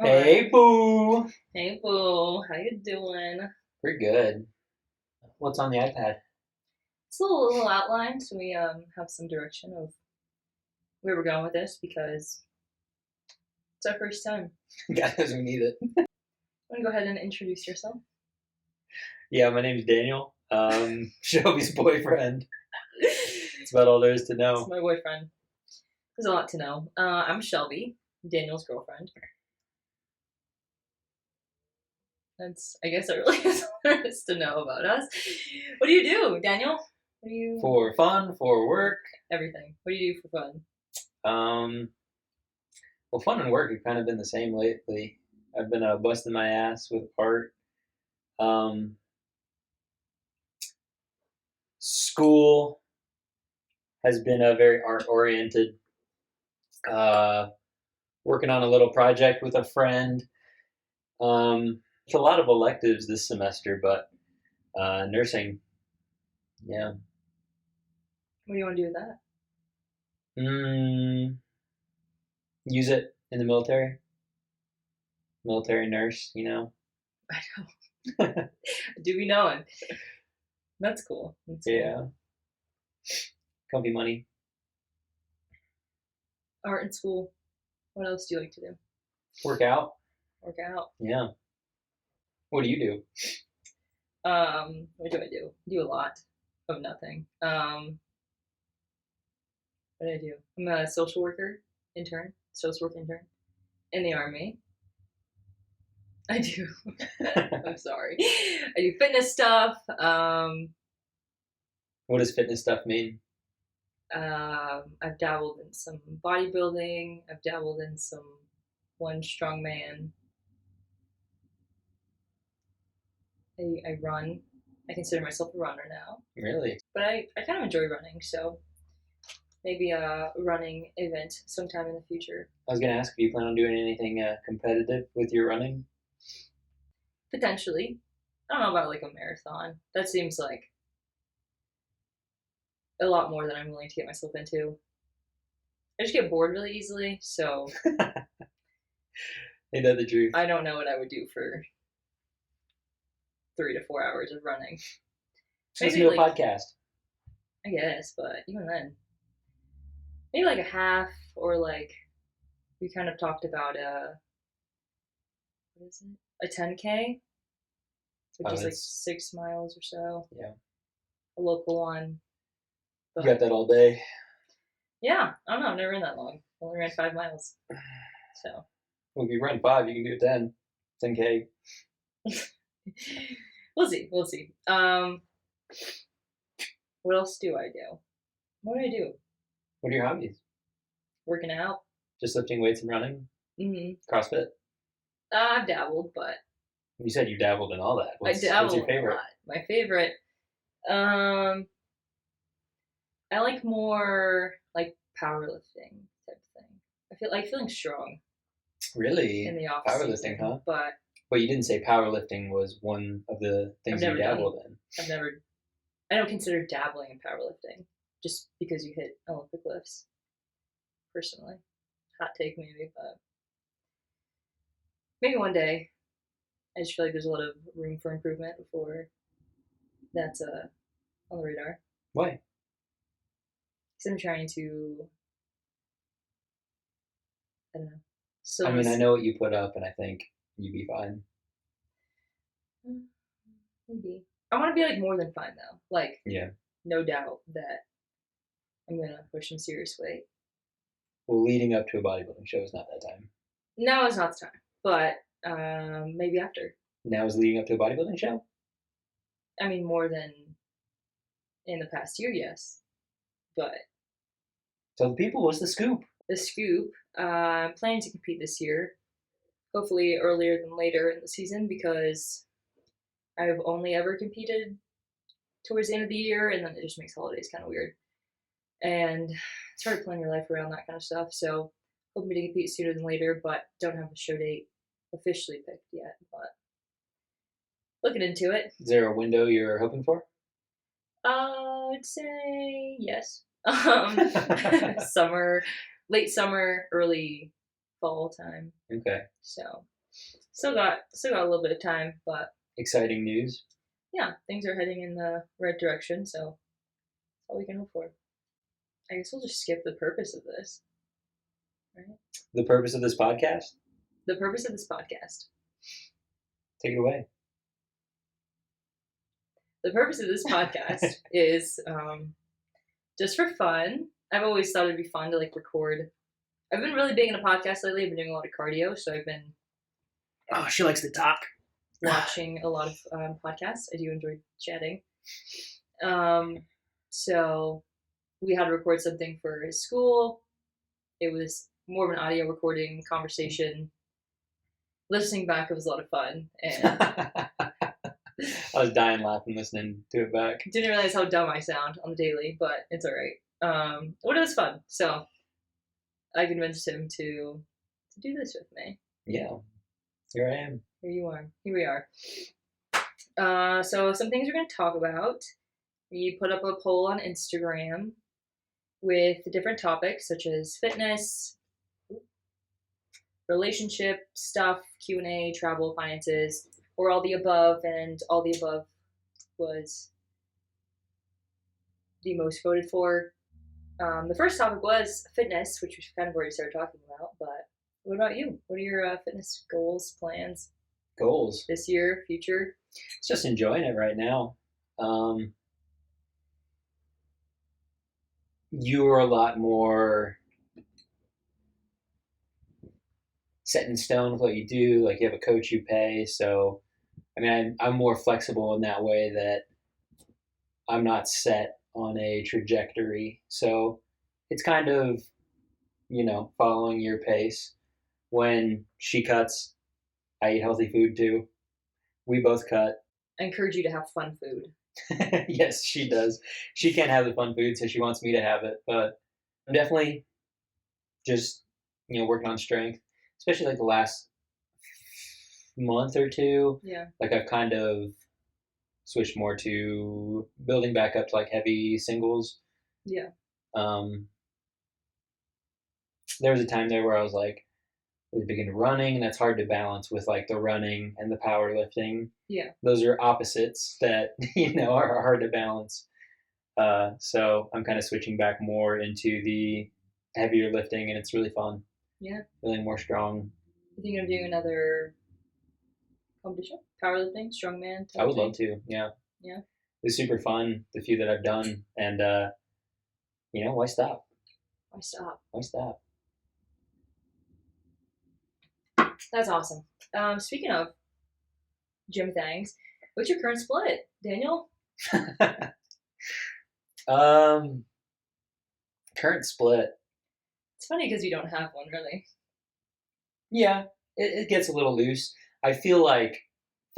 Hey, Boo. Hey, Boo. How you doing? We're good. What's on the iPad? It's a little outline, so we have some direction of where we're going with this because it's our first time. God knows we need it. Want to go ahead and introduce yourself? Yeah, my name's Daniel. Shelby's boyfriend. That's about all there is to It's know. my boyfriend. There's a lot to know. I'm Shelby, Daniel's girlfriend. I guess, that really is all there is to know about us. What do you do, Daniel? What do you? For fun, for work. Everything. What do you do for fun? Um, well, fun and work have kind of been the same lately. I've been busting my ass with art. Um, School has been very art oriented. Working on a little project with a friend. It's a lot of electives this semester, but nursing, yeah. What do you want to do with that? Mm, Use it in the military. Military nurse, you know. I know. Do we know it? That's cool. That's cool. Yeah. Comfy money. Art in school. What else do you like to do? Work out. Work out. Yeah. What do you do? What do I do? I do a lot of nothing. What do I do? I'm a social worker intern, social work intern in the army. I do. I'm sorry. I do fitness stuff. What does fitness stuff mean? I've dabbled in some bodybuilding. I've dabbled in some one strongman. I run. I consider myself a runner now. Really? But I kind of enjoy running, so maybe a running event sometime in the future. I was gonna ask if you plan on doing anything competitive with your running. Potentially. I don't know about like a marathon. That seems like a lot more than I'm willing to get myself into. I just get bored really easily, so Ain't that the truth? I don't know what I would do for 3 to 4 hours of running. Listen to a podcast. I guess, but even then, maybe like a half, or like we kind of talked about what is it? A 10K, which is like 6 miles or so. Yeah. A local one. But, you got that all day? Yeah, I don't know. I've never ran that long. I only ran 5 miles. So. Well, if you run 5, you can do 10. 10K. We'll see. We'll see. What else do I do? What do I do? What are your hobbies? Working out. Just lifting weights and running? Mm-hmm. CrossFit? I've dabbled, but... You said you dabbled in all that. I dabbled what's your favorite? A lot. My favorite... I like more, like, powerlifting type thing. I feel like feeling strong. Really? In the off powerlifting, season, huh? But you didn't say powerlifting was one of the things you dabbled in. I don't consider dabbling in powerlifting just because you hit Olympic lifts. Personally, hot take maybe, but maybe one day. I just feel like there's a lot of room for improvement before that's on the radar. Why? Because I'm trying to, I don't know. So I know what you put up, and I think you'd be fine. Maybe. I want to be like more than fine though. Like, yeah, no doubt that I'm gonna push some serious weight. Well, leading up to a bodybuilding show is not that time. No, it's not the time. But maybe after. Now is leading up to a bodybuilding show? I mean, more than in the past year, yes. But. Tell the people, what's the scoop? The scoop. I'm planning to compete this year. Hopefully earlier than later in the season, because I've only ever competed towards the end of the year, and then it just makes holidays kind of weird. And it's hard to plan your life around that kind of stuff. So hoping to compete sooner than later, but don't have a show date officially picked yet. But looking into it. Is there a window you're hoping for? I'd say yes. Summer, late summer, early fall time. Okay. So still got a little bit of time, but Exciting news. yeah, things are heading in the right direction. So that's all we can hope for. I guess we'll just skip the purpose of this. Right. The purpose of this podcast? The purpose of this podcast. Take it away. The purpose of this podcast is just for fun. I've always thought it'd be fun to like record. I've been really big into podcasts lately. I've been doing a lot of cardio, so I've been She likes to talk. watching a lot of podcasts. I do enjoy chatting. So we had to record something for his school. It was more of an audio recording conversation. Listening back, it was a lot of fun, and I was dying laughing listening to it back. didn't realize how dumb I sound on the daily, but it's all right. But it was fun, so I convinced him to do this with me. Yeah, here I am. Here you are. Here we are. So some things we're going to talk about. We put up a poll on Instagram with different topics such as fitness, relationship stuff, Q&A, travel, finances, or all the above, and all the above was the most voted for. The first topic was fitness, which we kind of already started talking about, but what about you? What are your fitness goals, plans Goals. this year, future? Just enjoying it right now. You are a lot more set in stone with what you do. Like, you have a coach you pay. So, I mean, I'm more flexible in that way that I'm not set on a trajectory. So it's kind of, following your pace. When she cuts, I eat healthy food too. We both cut. I encourage you to have fun food. Yes, she does. She can't have the fun food, so she wants me to have it. But I'm definitely just, working on strength, especially like the last month or two. Yeah. Like, I've kind of switched more to building back up to like heavy singles. Yeah. There was a time there where I was like, really big into running, and that's hard to balance with like the running and the powerlifting. Yeah. Those are opposites that are hard to balance. So I'm kind of switching back more into the heavier lifting, and it's really fun. Yeah. Feeling more strong. You think of doing another competition? Powerlifting, strongman? I would love to. Yeah. Yeah. It's super fun, the few that I've done, and why stop? Why stop? Why stop? That's awesome. Speaking of gym things, what's your current split, Daniel? Current split. It's funny because you don't have one, really. Yeah, it gets a little loose. I feel like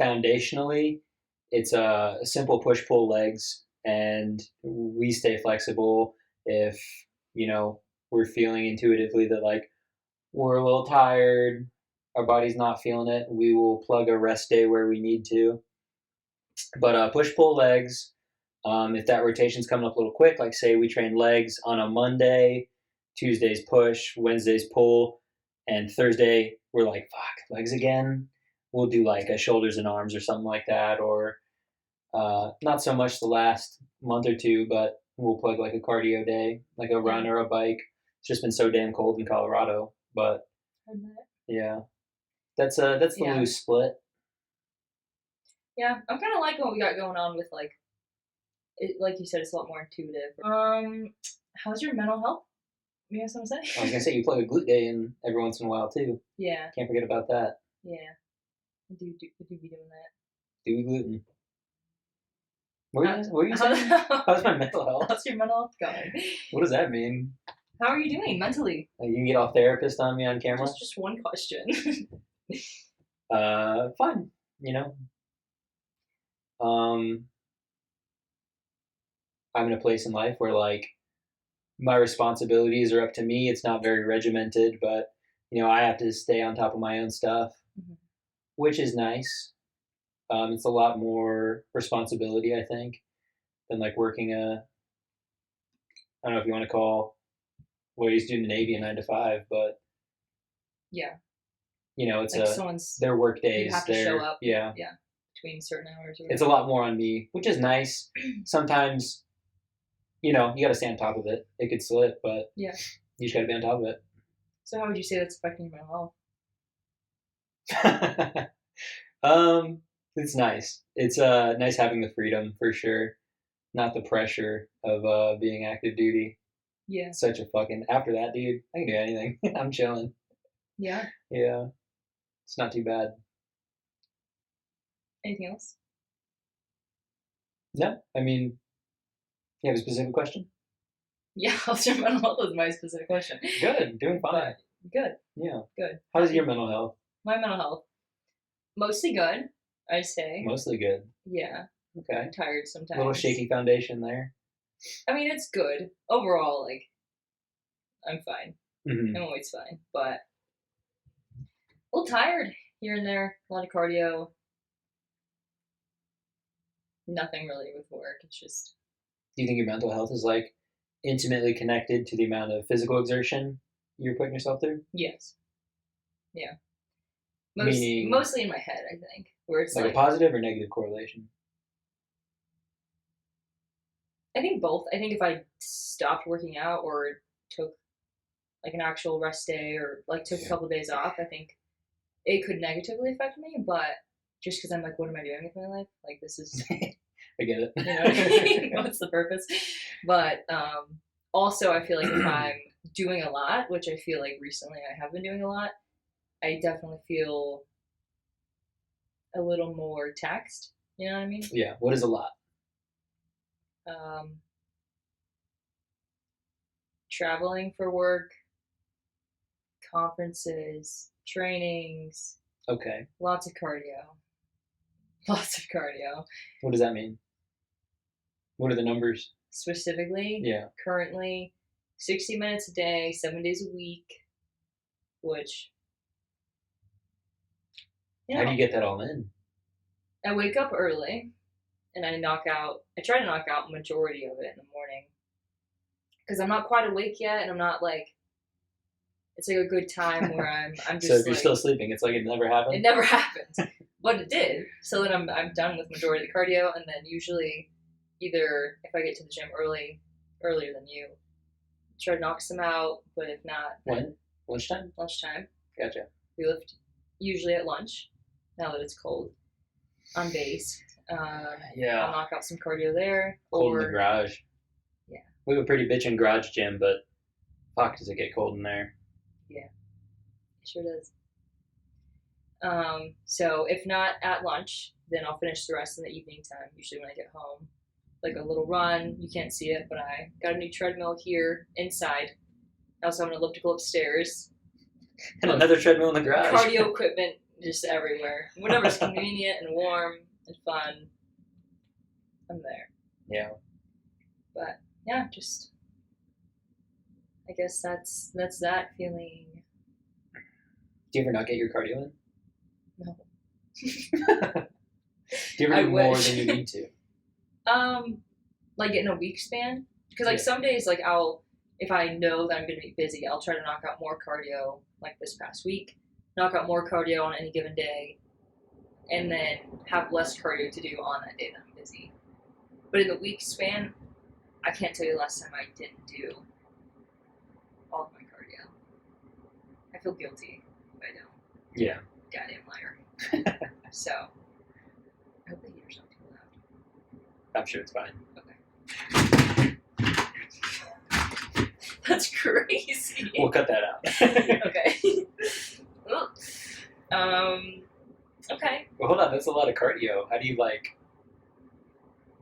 foundationally, it's a simple push-pull legs, and we stay flexible if, we're feeling intuitively that like we're a little tired, our body's not feeling it, we will plug a rest day where we need to. But push-pull legs, if that rotation's coming up a little quick, like say we train legs on a Monday, Tuesday's push, Wednesday's pull, and Thursday we're like, fuck, legs again. We'll do like a shoulders and arms or something like that, or not so much the last month or two, but we'll plug like a cardio day, like a run or a bike. It's just been so damn cold in Colorado, but yeah, that's the loose split. Yeah, I'm kind of liking what we got going on with like you said, it's a lot more intuitive. How's your mental health? You have something to say? I was gonna say you plug a glute day in every once in a while too. Yeah. Can't forget about that. Yeah. I do be doing that. Do we gluten? What are you saying? How's my mental health? How's your mental health going? What does that mean? How are you doing mentally? Like, you can get all therapist on me on camera? Just one question. Fun, I'm in a place in life where like my responsibilities are up to me. It's not very regimented, but I have to stay on top of my own stuff, which is nice. It's a lot more responsibility, I think, than like working I don't know if you want to call what I used to do in the Navy a 9 to 5, but Yeah. It's Like someone's, their work you days. have to show up. Yeah. Yeah. Between certain hours or It's a whatever. lot more on me, which is nice. Sometimes, you got to stay on top of it. It could slip, but Yeah. you just got to be on top of it. So how would you say that's affecting your mental health? It's nice. It's nice having the freedom for sure, not the pressure of being active duty. Yeah. Such a fucking after that, dude. I can do anything. I'm chilling. Yeah. Yeah, it's not too bad. Anything else? No, I mean, you have a specific question? Yeah, how's your mental health is my specific question. Good, doing fine. But good. Yeah. Good. How's your mental health? My mental health. Mostly good, I'd say. Mostly good. Yeah. Okay. I'm tired sometimes. Little shaky foundation there. I mean, it's good. Overall, like, I'm fine. Mm-hmm. I'm always fine. But a little tired here and there. A lot of cardio. Nothing really with work. It's just. Do you think your mental health is like intimately connected to the amount of physical exertion you're putting yourself through? Yes. Yeah. Meaning, mostly in my head, I think. Where it's like a positive or negative correlation? I think both. I think if I stopped working out or took like an actual rest day or like took a couple of days off, I think it could negatively affect me. But just because I'm like, what am I doing with my life? Like, this is. I get it. You know what I mean? What's the purpose? But also, I feel like if I'm doing a lot, which I feel like recently I have been doing a lot, I definitely feel a little more taxed. You know what I mean? Yeah. What is a lot? Traveling for work, conferences, trainings. Okay. Lots of cardio. Lots of cardio. What does that mean? What are the numbers? Specifically, Yeah. Currently, 60 minutes a day, 7 days a week, which. How do you get that all in? I wake up early, and I try to knock out majority of it in the morning. Because I'm not quite awake yet, and I'm not like, it's like a good time where I'm just so if you're like, still sleeping, it's like it never happened? It never happened. But it did. So then I'm done with majority of the cardio, and then usually either if I get to the gym earlier than you, try to knock some out, but if not, when? Lunchtime? Lunchtime. Gotcha. We lift usually at lunch, now that it's cold, on base. Yeah. I'll knock out some cardio there. Cold in the garage. Yeah. We have a pretty bitchin' garage gym, but fuck, does it get cold in there? Yeah. It sure does. So if not at lunch, then I'll finish the rest in the evening time, usually when I get home. Like a little run. You can't see it, but I got a new treadmill here inside. I also have an elliptical upstairs. And another treadmill in the garage. Cardio equipment just everywhere. Whatever's convenient and warm and fun, I'm there. Yeah. But yeah, just I guess that's that feeling. Do you ever not get your cardio in? No. Do you ever I do more wish. than you need to? Like in a week span, because like some days, like if I know that I'm gonna be busy, I'll try to knock out more cardio. Like this past week, knock out more cardio on any given day, and then have less cardio to do on that day that I'm busy. But in the week span, I can't tell you the last time I didn't do all of my cardio. I feel guilty if I don't. Yeah. Goddamn liar. So, I hope the heater's not too loud. I'm sure it's fine. Okay. That's crazy. We'll cut that out. Okay. Okay. Well, hold on. That's a lot of cardio. How do you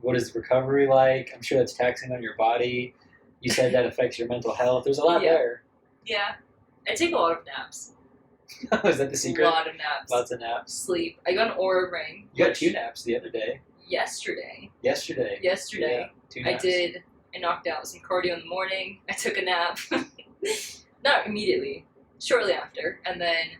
what is recovery like? I'm sure that's taxing on your body. You said that affects your mental health. There's a lot there. Yeah. I take a lot of naps. Is that the secret? A lot of naps. Lots of naps. Sleep. I got an Aura ring. You got 2 naps the other day. Yesterday. Yeah, 2 naps. I knocked out some cardio in the morning. I took a nap. Not immediately. Shortly after. And then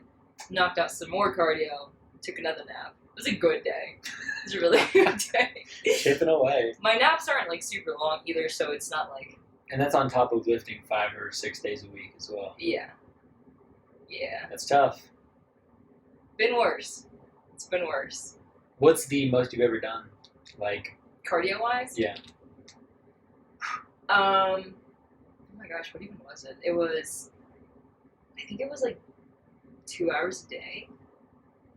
knocked out some more cardio. Took another nap. It was a good day. It was a really good day. Chipping away. My naps aren't like super long either, so it's not like. And that's on top of lifting 5 or 6 days a week as well. Yeah. Yeah. That's tough. Been worse. It's been worse. What's the most you've ever done? Like, Cardio wise? yeah. Oh my gosh, what even was it? I think it was like 2 hours a day.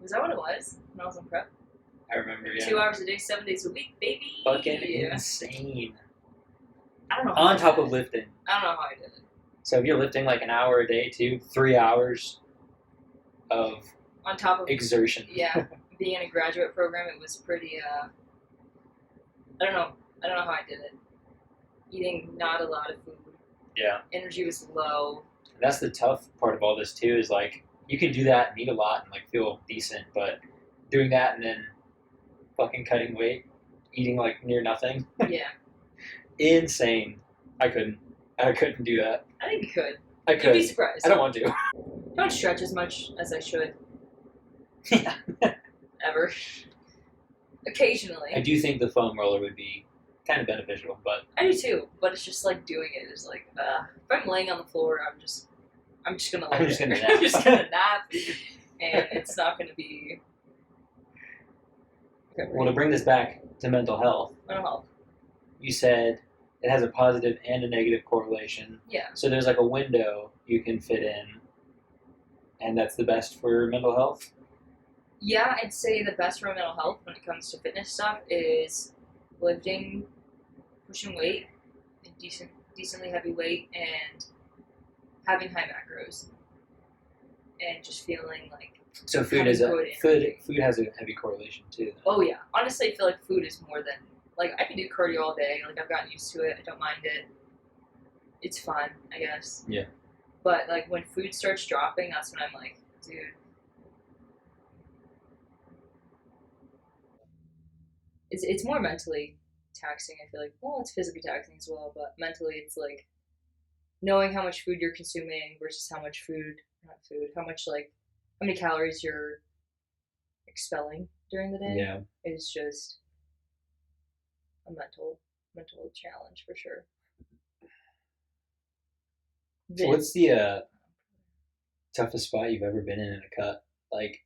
Was that what it was when I was in prep? I remember, yeah. 2 hours a day, 7 days a week, baby. Fucking insane. I don't know. On top of lifting. I don't know how I did it. So if you're lifting like an hour a day too, 3 hours of On top of exertion. Yeah, being in a graduate program, it was pretty. I don't know. I don't know how I did it. Eating not a lot of food. Yeah. Energy was low. That's the tough part of all this too. Is like you can do that and eat a lot and like feel decent, but doing that and then fucking cutting weight, eating like near nothing. Yeah. Insane. I couldn't do that. I think you could. I You'd could. be surprised. I don't want to. I don't stretch as much as I should. Yeah. Ever. Occasionally. I do think the foam roller would be kind of beneficial, but I do too, but it's just like doing it is like, if I'm laying on the floor, I'm just gonna lay I'm just there. gonna nap. I'm just gonna nap, and it's not gonna be. well, to bring this back to mental health, Mental health. you said it has a positive and a negative correlation. Yeah. So there's like a window you can fit in, and that's the best for mental health. Yeah, I'd say the best for mental health when it comes to fitness stuff is lifting, pushing weight, decently heavy weight, and having high macros, and just feeling like. So food Having is a good food. energy. Food has a heavy correlation too. Oh yeah, honestly, I feel like food is more than like I can do cardio all day. Like I've gotten used to it. I don't mind it. It's fun, I guess. Yeah. But like when food starts dropping, that's when I'm like, dude. It's more mentally taxing. I feel like well, it's physically taxing as well, but mentally it's like knowing how much food you're consuming versus how much how many calories you're expelling during the day. Yeah. Is just a mental challenge for sure. So what's the toughest spot you've ever been in a cut? Like,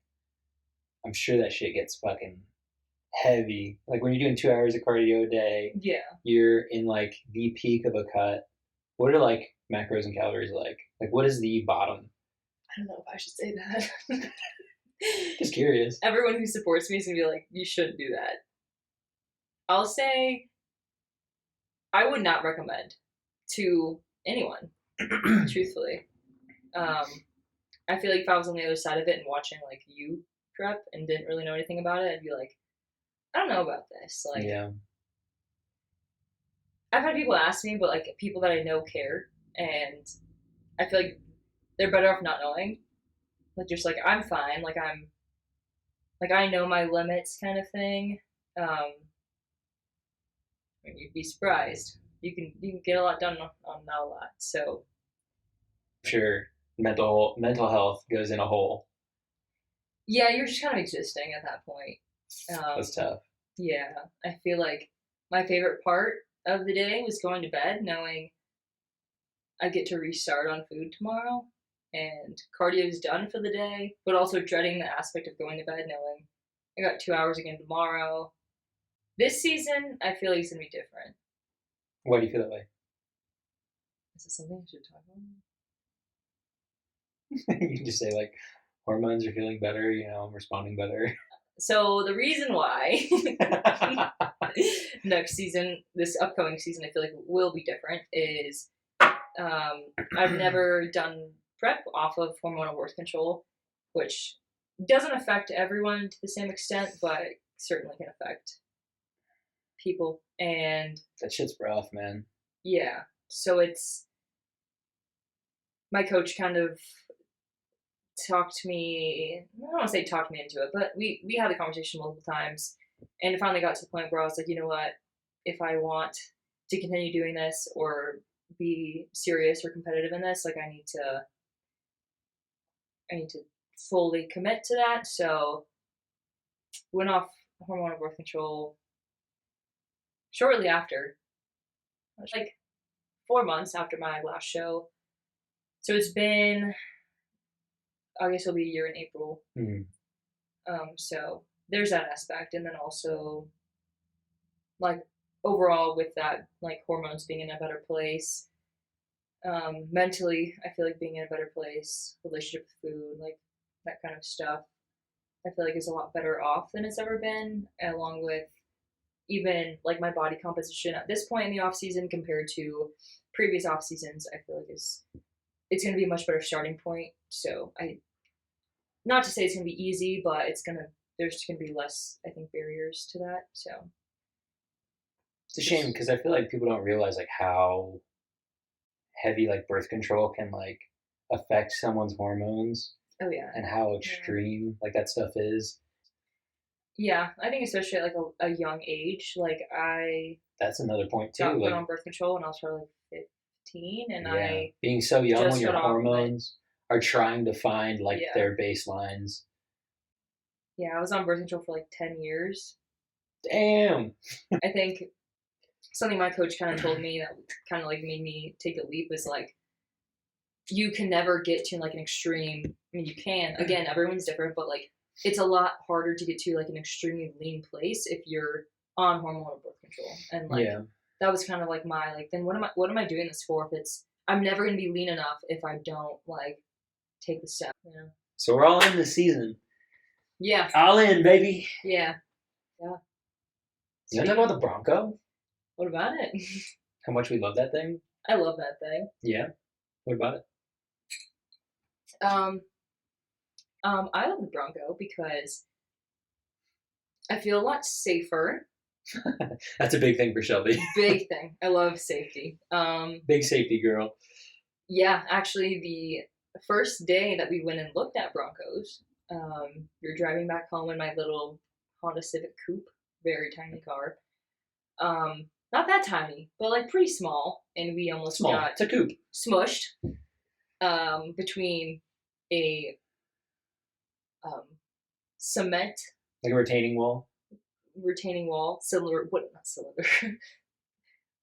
I'm sure that shit gets fucking heavy. Like when you're doing 2 hours of cardio a day, Yeah. you're in like the peak of a cut. What are like macros and calories like? Like what is the bottom? I don't know if I should say that. Just curious. Everyone who supports me is gonna be like, you shouldn't do that. I'll say I would not recommend to anyone, truthfully. I feel like if I was on the other side of it and watching like you prep and didn't really know anything about it, I'd be like, I don't know about this. Like, Yeah. I've had people ask me, but like people that I know care, and I feel like they're better off not knowing. Like just like I'm fine, like I know my limits kind of thing. You'd be surprised. You can get a lot done on not a lot. So Sure. Mental health goes in a hole. yeah, you're just kind of existing at that point. That's tough. Yeah, I feel like my favorite part of the day was going to bed knowing I get to restart on food tomorrow and cardio's done for the day, but also dreading the aspect of going to bed knowing I got 2 hours again tomorrow. This season, I feel like it's going to be different. Why do you feel that way? Is this something I should talk about? You can just say like hormones are feeling better, I'm responding better. So the reason why next season, this upcoming season, I feel like will be different is I've never done prep off of hormonal birth control, which doesn't affect everyone to the same extent, but certainly can affect people. And that shit's rough, man. yeah, so it's my coach kind of talked me. I don't want to say talked me into it, but we had the conversation multiple times, and it finally got to the point where I was like, you know what, if I want to continue doing this or be serious or competitive in this, like I need to fully commit to that. So went off hormonal birth control shortly after, like 4 months after my last show. So it's been I guess it'll be a year in April. Mm. So there's that aspect, and then also like overall with that, like hormones being in a better place. Mentally, I feel like being in a better place, relationship with food, like that kind of stuff. I feel like is a lot better off than it's ever been, along with even like my body composition at this point in the off season compared to previous off seasons. I feel like is it's going to be a much better starting point. So I, not to say it's going to be easy, but there's going to be less, I think, barriers to that. So It's a shame because I feel like people don't realize like how heavy like birth control can like affect someone's hormones oh yeah, and how extreme like that stuff is. yeah. I think especially at like a young age, like I That's another point too. got put Like, on birth control when I was probably like 15, and yeah, I being so young just when your got off of it. hormones are trying to find like Yeah. their baselines. Yeah, I was on birth control for like 10 years. Damn. I think something my coach kind of told me that kind of like made me take a leap is like, you can never get to like an extreme. I mean, you can. Again, everyone's different, but like it's a lot harder to get to like an extremely lean place if you're on hormonal birth control. And like Yeah. that was kind of like my like, then what am I doing this for if it's I'm never gonna be lean enough if I don't like take the step, you know? So we're all in this season. Yeah. All in, baby. Yeah. You want to talk about the Bronco? What about it? How much we love that thing? I love that thing. Yeah. What about it? I love the Bronco because I feel a lot safer. That's a big thing for Shelby. Big thing. I love safety. Big safety girl. Yeah, actually, the first day that we went and looked at Broncos, we were driving back home in my little Honda Civic Coupe, very tiny car. Not that tiny, but like pretty small, and we almost Small. got It's a coupe. smushed between a cement Like a retaining wall.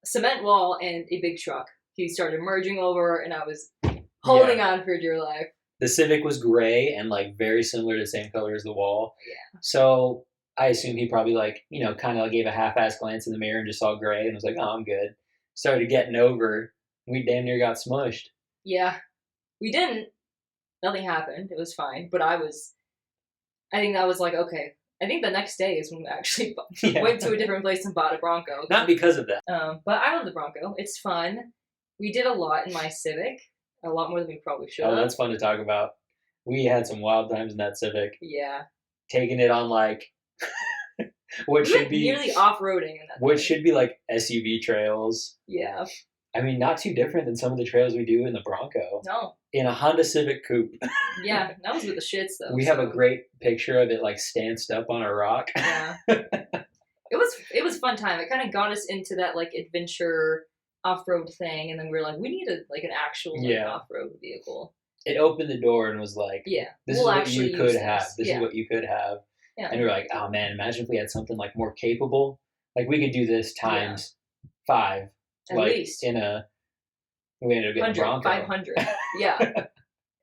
cement wall and a big truck. He started merging over, and I was holding on for dear life. The Civic was gray and like very similar to the same color as the wall. Yeah. So I assume he probably like, kind of gave a half-ass glance in the mirror and just saw gray and was like, oh, I'm good. Started getting over. We damn near got smushed. Yeah. We didn't. Nothing happened. It was fine. But I think that was like, okay. I think the next day is when we actually went to a different place and bought a Bronco. Not because of that. But I love the Bronco. It's fun. We did a lot in my Civic. A lot more than we probably should have. Oh, that's fun to talk about. We had some wild times in that Civic. Yeah. Taking it on like what should be nearly off-roading in that what thing. should be like SUV trails. Yeah. I mean, not too different than some of the trails we do in the Bronco. No. In a Honda Civic Coupe. Yeah, that was with the shits though. We have a great picture of it like stanced up on a rock. Yeah. It was a fun time. It kind of got us into that like adventure off-road thing, and then we were like, we need an actual off-road vehicle. It opened the door and was like, this is what you could have. This is what you could have. Yeah. And we were like, oh man, imagine if we had something like more capable. Like we could do this times 5. At like least. we ended up getting a Bronco. 500. Yeah.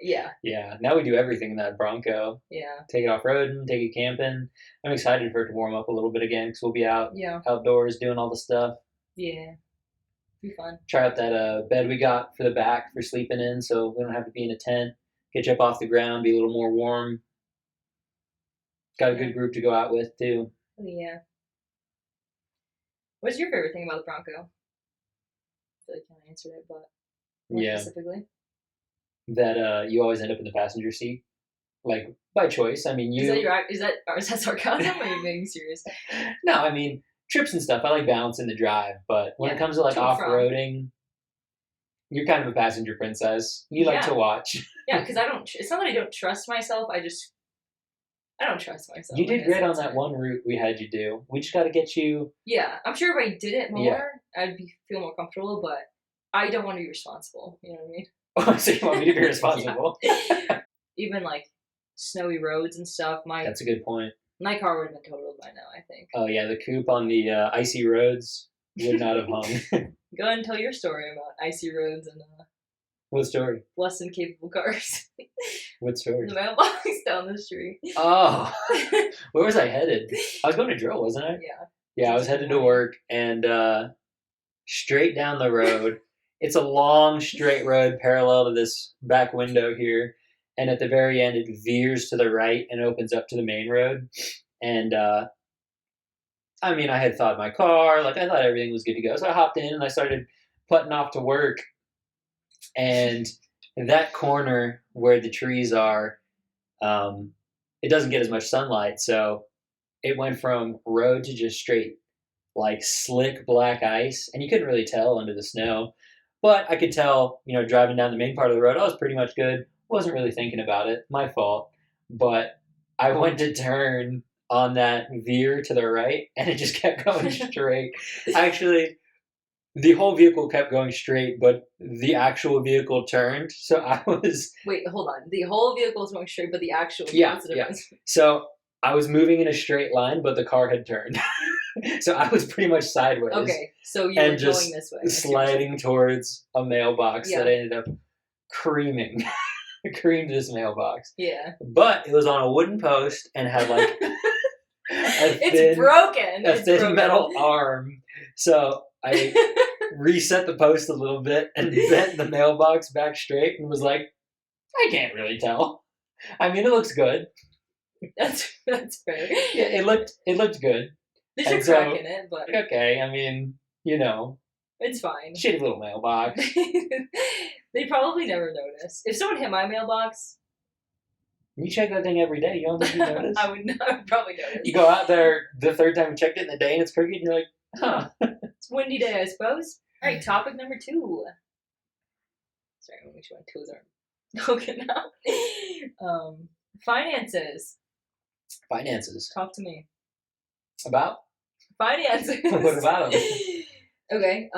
Yeah. Yeah. Now we do everything in that Bronco. Yeah. Take it off-roading, take it camping. I'm excited for it to warm up a little bit again because we'll be outdoors doing all the stuff. Yeah. Be fun. Try out that bed we got for the back for sleeping in so we don't have to be in a tent. Get you up off the ground, be a little more warm. Got a good group to go out with too. Oh, yeah. What's your favorite thing about the Bronco? I feel like I kind of answered it, but more specifically? That you always end up in the passenger seat. Like by choice. I mean, is that sarcasm or are you being serious? No, I mean trips and stuff. I like balancing the drive, but when it comes to like off-roading, you're kind of a passenger princess. You like to watch. Yeah, because it's not that I don't trust myself. I don't trust myself. You did great on that one route we had you do. We just got to get you. Yeah, I'm sure if I did it more, I'd feel more comfortable, but I don't want to be responsible. You know what I mean? Oh, so you want me to be responsible? Even like snowy roads and stuff. That's a good point. My car would have been totaled by now, I think. Oh yeah, the coupe on the icy roads would not have hung. Go ahead and tell your story about icy roads and What story? less than capable cars. What story? The mailbox down the street. Oh, where was I headed? I was going to drill, wasn't I? Yeah. Yeah, I was headed to work and straight down the road. It's a long straight road parallel to this back window here. And at the very end, it veers to the right and opens up to the main road. And I mean, I had thought my car, like I thought everything was good to go. So I hopped in and I started putting off to work. And that corner where the trees are, it doesn't get as much sunlight. So it went from road to just straight, like slick black ice. And you couldn't really tell under the snow. But I could tell, driving down the main part of the road, I was pretty much good. Wasn't really thinking about it. My fault. But I went to turn on that veer to the right, and it just kept going straight. Actually, the whole vehicle kept going straight, but the actual vehicle turned. So I was... Wait, hold on. The whole vehicle was going straight, but the actual... Yeah. So I was moving in a straight line, but the car had turned. So I was pretty much sideways. Okay, so you were going this way. Sliding towards a mailbox that I ended up creaming. Creamed this mailbox. Yeah. But it was on a wooden post and had like it's broken. A thin metal arm. So I reset the post a little bit and bent the mailbox back straight and was like, I can't really tell. I mean, it looks good. That's fair. Yeah, it looked good. There's a crack in it, but okay. I mean, it's fine. Shitty little mailbox. They probably never notice. If someone hit my mailbox, you check that thing every day. You don't think you notice? I would probably notice. You go out there the third time you checked it in the day and it's crooked, and you're like, huh. It's a windy day, I suppose. All right, topic number 2. Sorry, I want to make sure my toes aren't broken now. Finances. Finances. Talk to me. About? Finances. What about them? Okay,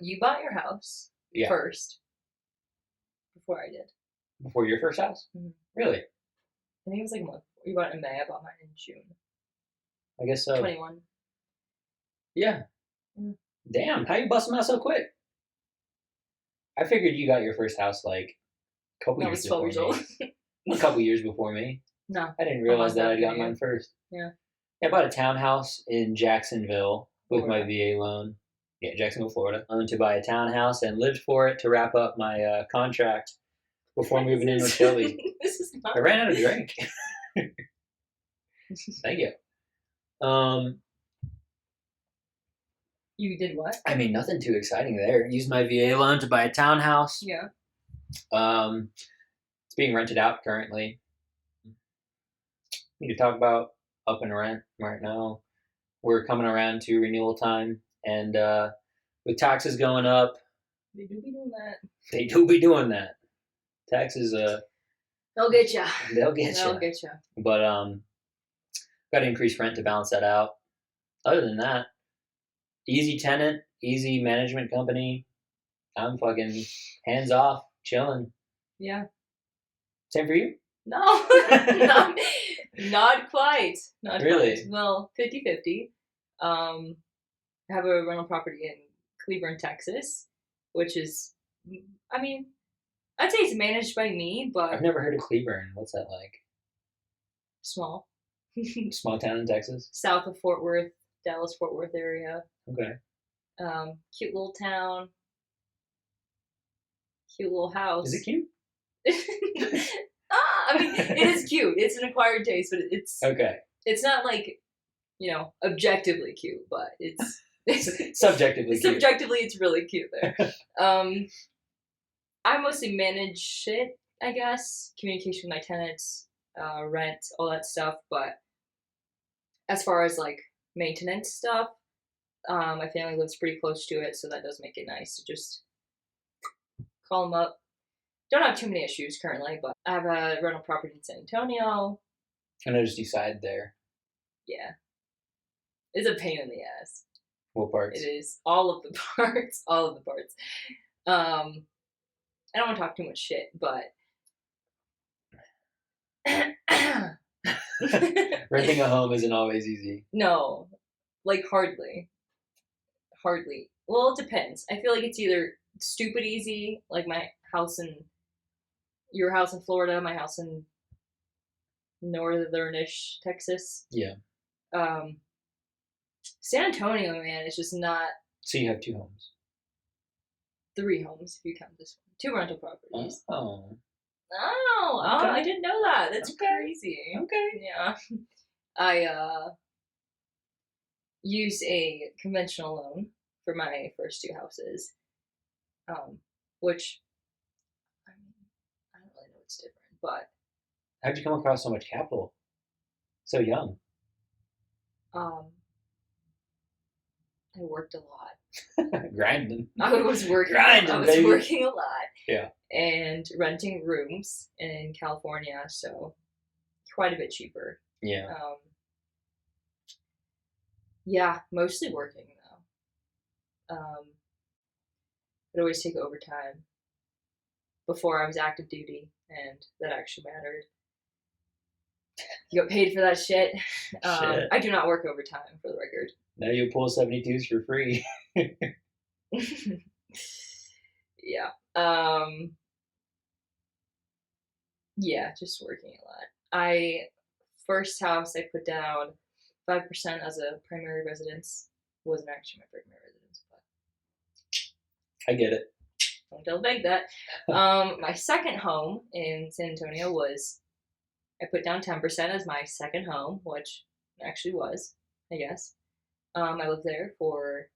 you bought your house first. Before I did. Before your first house? Mm-hmm. Really? I think it was like a month. You bought it in May. I bought mine in June. I guess so. 21. Yeah. Mm. Damn, how you busting out so quick? I figured you got your first house like a couple years before 12 years old. A couple years before me. No. I didn't realize that I got mine first. Yeah. I bought a townhouse in Jacksonville with my VA loan. Yeah, Jacksonville, Florida. Owned to buy a townhouse and lived for it to wrap up my contract before moving in with Shelby. This is not... I ran out of drink. Thank you. You did what? I mean, nothing too exciting there. Used my VA loan to buy a townhouse. Yeah. It's being rented out currently. We need to talk about up in rent right now. We're coming around to renewal time, and with taxes going up, they do be doing that. They do be doing that. Taxes, they'll get you. They'll get you. But got to increase rent to balance that out. Other than that, easy tenant, easy management company. I'm fucking hands off, chilling. Yeah. Same for you? No, not quite. Not really? Quite. Well, 50-50. I have a rental property in Cleburne, Texas, which is, I mean, I'd say it's managed by me, but... I've never heard of Cleburne. What's that like? Small. Small town in Texas? South of Fort Worth, Dallas-Fort Worth area. Okay. Cute little town. Cute little house. Is it cute? I mean, it is cute. It's an acquired taste, but it's... Okay. It's not like, objectively cute, but it's... Subjectively cute. Subjectively, it's really cute there. I mostly manage shit, I guess. Communication with my tenants, rent, all that stuff. But as far as like maintenance stuff, my family lives pretty close to it, so that does make it nice to just call them up. Don't have too many issues currently, but I have a rental property in San Antonio. I noticed you side there. Yeah. It's a pain in the ass. What parts? It is. All of the parts. All of the parts. I don't want to talk too much shit, but... Renting a home isn't always easy. No. Like, hardly. Hardly. Well, it depends. I feel like it's either stupid easy, like my house in your house in Florida, my house in northern-ish Texas. Yeah. San Antonio, man, it's just not So you have 2 homes. 3 homes if you count this one. 2 rental properties. Oh. Oh, Okay. I didn't know that. That's Okay. crazy. Okay. Yeah. I used a conventional loan for my first 2 houses, which I mean, I don't really know what's different, but How'd you come across so much capital so young? I worked a lot. Grinding. I was working. Grinding, I was baby. working a lot. Yeah. And renting rooms in California, so quite a bit cheaper. Yeah. Yeah, mostly working though. I'd always take overtime before I was active duty, and that actually mattered. You got paid for that shit. Shit. I do not work overtime, for the record. Now you pull 72s for free. Yeah. Yeah, just working a lot. First house I put down 5% as a primary residence. It wasn't actually my primary residence, but I get it. don't tell Meg that. My second home in San Antonio was, I put down 10% as my second home, which it actually was, I guess. I lived there for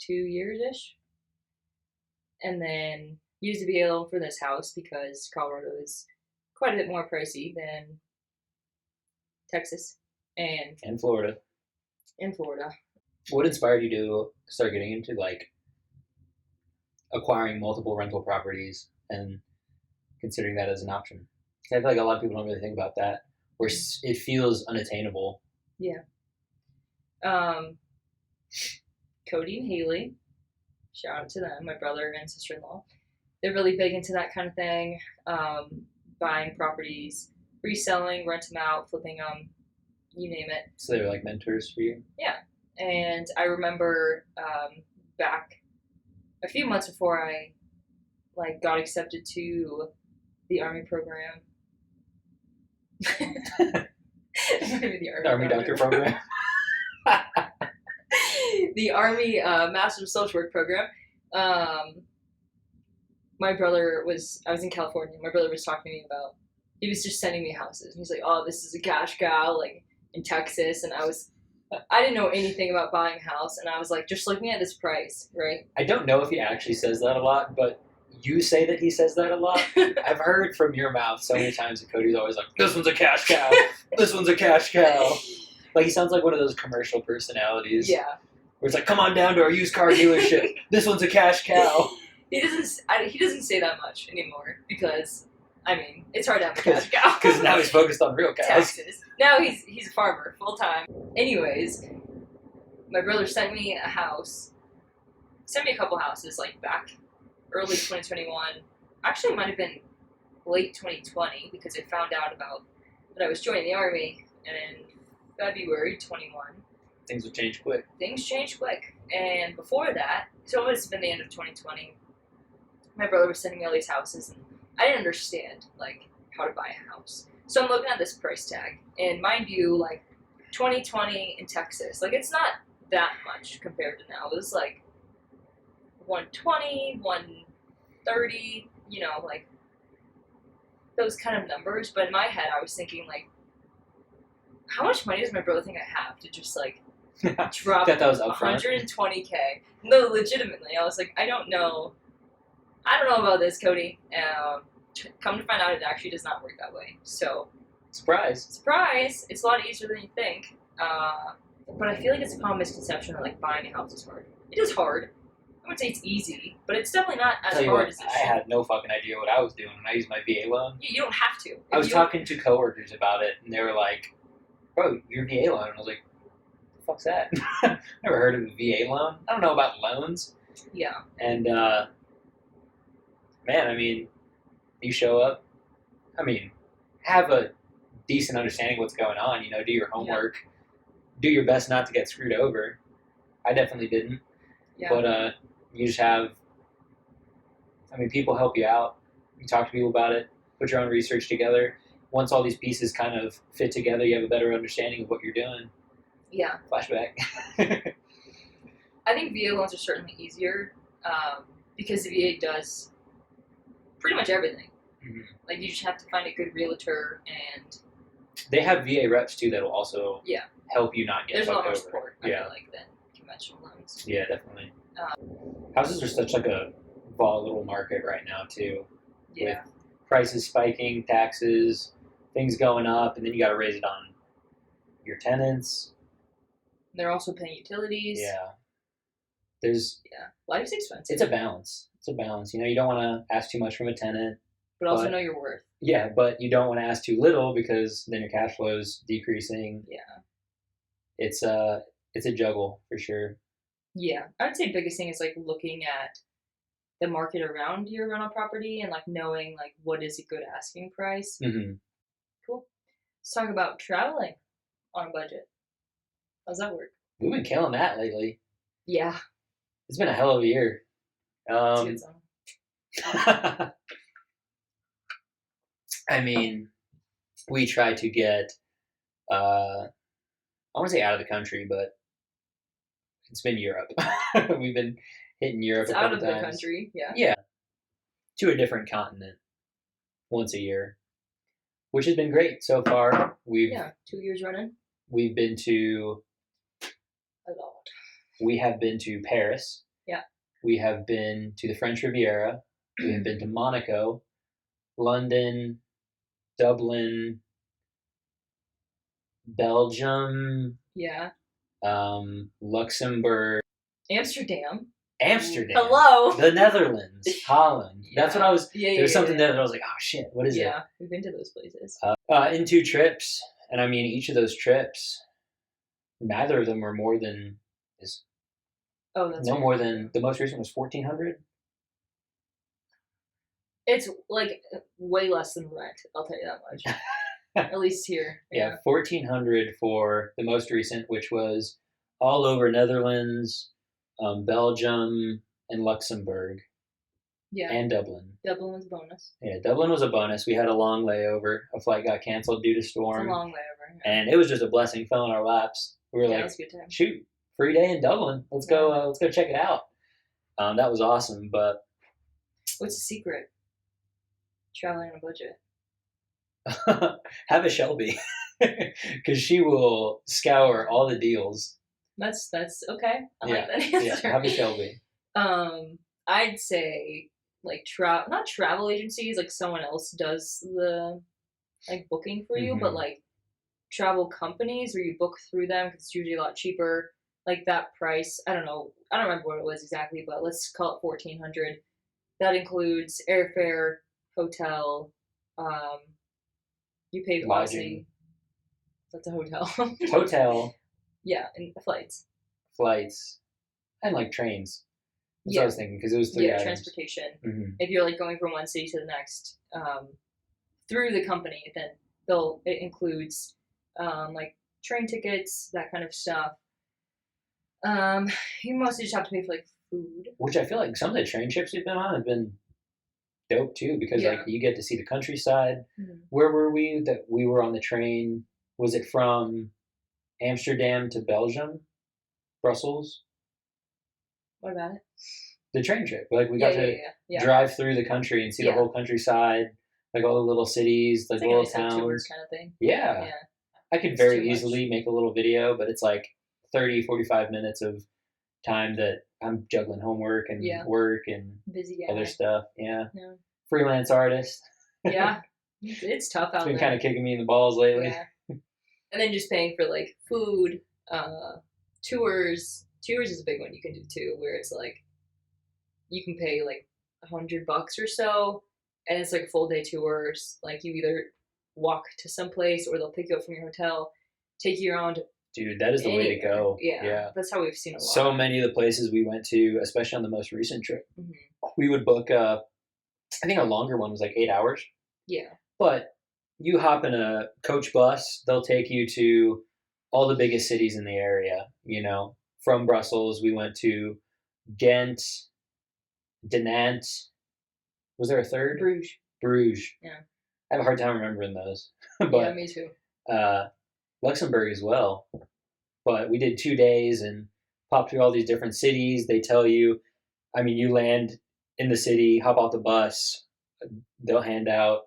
2 years-ish. And then used a VA loan for this house because Colorado is quite a bit more pricey than Texas And Florida. and Florida. What inspired you to start getting into like acquiring multiple rental properties and considering that as an option? I feel like a lot of people don't really think about that, where it feels unattainable. Yeah. Cody and Haley, shout out to them, my brother and sister-in-law. They're really big into that kind of thing, buying properties, reselling, rent them out, flipping them, you name it. So they were like mentors for you? Yeah. And I remember back a few months before I got accepted to the Army program. Maybe the Army doctor program. The Army Master of Social Work program. My brother I was in California. My brother was talking to me about, he was just sending me houses. And he's like, oh, this is a cash cow, like in Texas. And I didn't know anything about buying a house. And I was like, just looking at this price, right? I don't know if he actually says that a lot, but you say that he says that a lot. I've heard from your mouth so many times that Cody's always like, this one's a cash cow. This one's a cash cow. Like, he sounds like one of those commercial personalities. Yeah. Where it's like, come on down to our used car dealership. This one's a cash cow. He doesn't say that much anymore because, I mean, it's hard to have a cash cow. Because now he's focused on real cows. Texas. Now he's a farmer full time. Anyways, my brother sent me a couple houses like back early 2021. Actually, it might have been late 2020 because I found out about that I was joining the Army in February 21. Things will change quick. Things changed quick. And before that, so it must have been the end of 2020, my brother was sending me all these houses, and I didn't understand, like, how to buy a house. So I'm looking at this price tag, and mind you, like, 2020 in Texas, like, it's not that much compared to now. It was, like, 120, 130, you know, like, those kind of numbers. But in my head, I was thinking, like, how much money does my brother think I have to just, like, drop that was upfront. 120K? No, legitimately. I was like, I don't know about this, Cody. Come to find out, it actually does not work that way. So, Surprise. it's a lot easier than you think. But I feel like it's a common misconception that, like, buying a house is hard. It is hard. I would say it's easy, but it's definitely not as hard as it I should. had no fucking idea what I was doing when I used my VA loan. You don't have to. I was talking to coworkers about it, and they were like, bro, your VA loan. And I was like, what the fuck's that? Never heard of a VA loan. I don't know about loans. Yeah. And, man, I mean, you show up, I mean, have a decent understanding of what's going on, you know, do your homework, do your best not to get screwed over. I definitely didn't. Yeah. But you just have I mean, people help you out. You talk to people about it, put your own research together. Once all these pieces kind of fit together, you have a better understanding of what you're doing. Yeah. Flashback. I think VA loans are certainly easier because the VA does pretty much everything. Mhm. Like you just have to find a good realtor, and They have VA reps too that will also yeah, help you not get there's a lot fucked more over. support. I feel like than conventional loans. Yeah, definitely. Houses are such like a volatile market right now too. Yeah. With prices spiking, taxes, things going up, and then you got to raise it on your tenants. They're also paying utilities. Yeah, there's Life's expensive. it's a balance. It's a balance. You know, you don't want to ask too much from a tenant, but also know your worth. Yeah, but you don't want to ask too little because then your cash flow is decreasing. Yeah, it's a juggle for sure. Yeah, I'd say biggest thing is like looking at the market around your rental property and like knowing like what is a good asking price. Mm-hmm. Cool. Let's talk about traveling on a budget. How's that work? We've been killing that lately. Yeah, it's been a hell of a year. It's a good song. I mean, we try to get, I want to say out of the country, but it's been Europe. We've been hitting Europe. It's a out couple of times. the country, yeah. Yeah, to a different continent once a year, which has been great so far. 2 years running. We've been to a lot. We have been to Paris. Yeah. We have been to the French Riviera. We have been to Monaco, London, Dublin, Belgium. Yeah. Luxembourg. Amsterdam. Hello. The Netherlands. Holland. Yeah. That's what I was. Yeah, There's something there that I was like, oh shit, what is it? Yeah, we've been to those places. In 2 trips, and I mean each of those trips, neither of them were more than is. Oh, that's no more than the most recent was 1,400. It's like way less than rent. I'll tell you that much. At least here. Yeah, 1,400 for the most recent, which was all over Netherlands, Belgium, and Luxembourg. Yeah. And Dublin. Dublin was a bonus. Yeah, Dublin was a bonus. We had a long layover. A flight got canceled due to storm. It's a long layover. Yeah. And it was just a blessing. Fell in our laps. We were like, it was a good time. Shoot, free day in Dublin. Let's go check it out. That was awesome. But what's the secret? Traveling on a budget. Have a Shelby, because she will scour all the deals. That's okay. I like that answer. Yeah, have a Shelby. I'd say like not travel agencies, like someone else does the like booking for you, but like travel companies where you book through them because it's usually a lot cheaper. Like that price, I don't know, I don't remember what it was exactly, but let's call it 1,400. That includes airfare, hotel. You pay lodging. That's a hotel. Hotel. Yeah, and flights, and like trains. That's what I was thinking because it was 3 items. Transportation. Mm-hmm. If you're like going from one city to the next, through the company, then it includes like train tickets, that kind of stuff. You mostly just have to pay for like food, which I feel like some of the train trips we've been on have been dope too because like you get to see the countryside. Mm-hmm. Where were we that we were on the train? Was it from Amsterdam to Belgium, Brussels? What about it? The train trip. Like we got to drive through the country and see the whole countryside, like all the little cities, like little towns. Tour kind of thing. Yeah. I could very easily make a little video, but it's like 30, 45 minutes of time that I'm juggling homework and work and busy other stuff. Yeah. Freelance artist. Yeah. It's tough out there. It's been kind of kicking me in the balls lately. Yeah. And then just paying for like food, tours. Tours is a big one you can do too, where it's like you can pay like $100 or so, and it's like a full day tours. Like you either walk to some place or they'll pick you up from your hotel, take you around. Dude, that is the way to go. Yeah, that's how we've seen a lot. So many of the places we went to, especially on the most recent trip, we would book. I think a longer one was like 8 hours. Yeah, but you hop in a coach bus, they'll take you to all the biggest cities in the area. You know, from Brussels, we went to Ghent, Dinant, Was there a third? Bruges. Bruges. Yeah. I have a hard time remembering those. Yeah, But me too. Luxembourg as well. But we did 2 days and popped through all these different cities. They tell you, I mean, you land in the city, hop off the bus, they'll hand out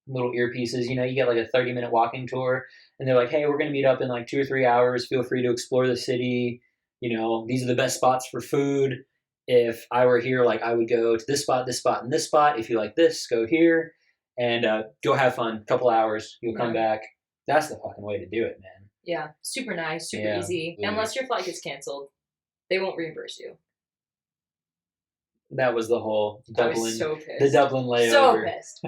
little earpieces. You know, you get like a 30-minute walking tour, and they're like, hey, we're going to meet up in like 2 or 3 hours. Feel free to explore the city. You know, these are the best spots for food. If I were here, like I would go to this spot, and this spot. If you like this, go here and go have fun. Couple hours, you'll come back. That's the fucking way to do it, man. Yeah, super nice, super easy. Really. Unless your flight gets canceled, they won't reimburse you. That was the whole Dublin. I was so pissed. The Dublin layover. So pissed.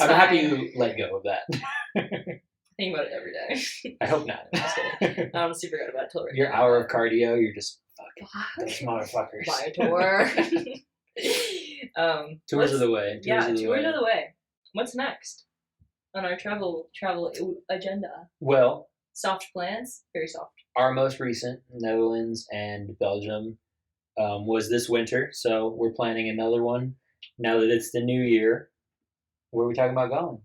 I'm happy you let go of that. Think about it every day. I hope not. I honestly forgot about it till right Your now. hour of cardio, you're just fucking those motherfuckers. Buy a tour. Tours of the way. Tours of the way. What's next on our travel agenda? Well, soft plans, very soft. Our most recent, Netherlands and Belgium, was this winter, so we're planning another one now that it's the new year. Where are we talking about going?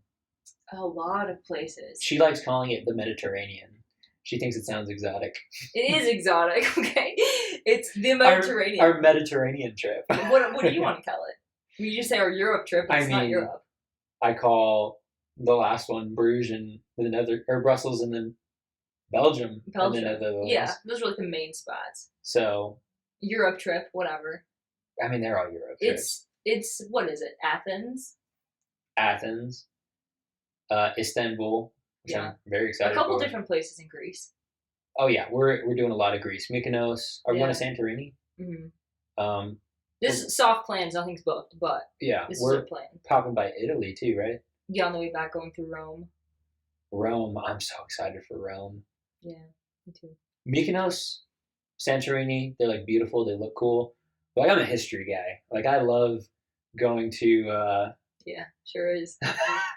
A lot of places. She likes calling it the Mediterranean. She thinks it sounds exotic. It is exotic, okay? It's the Mediterranean. Our Mediterranean trip. What do you want to call it? You just say our Europe trip, but it's not Europe. I call the last one Bruges and Brussels and then Belgium. And then Netherlands. Yeah, those are like the main spots. So Europe trip, whatever. I mean, they're all Europe trips. It's what is it? Athens, Istanbul, which I'm very excited for. A couple different places in Greece. Oh yeah, we're doing a lot of Greece. Mykonos. Are we going to Santorini? Mm-hmm. This is soft plans, nothing's booked, but this is our plan. Popping by Italy too, right? Yeah, on the way back, going through Rome. Rome, I'm so excited for Rome. Yeah, me too. Mykonos, Santorini, they're like beautiful, they look cool. But like, I'm a history guy. Like I love going to yeah, sure is.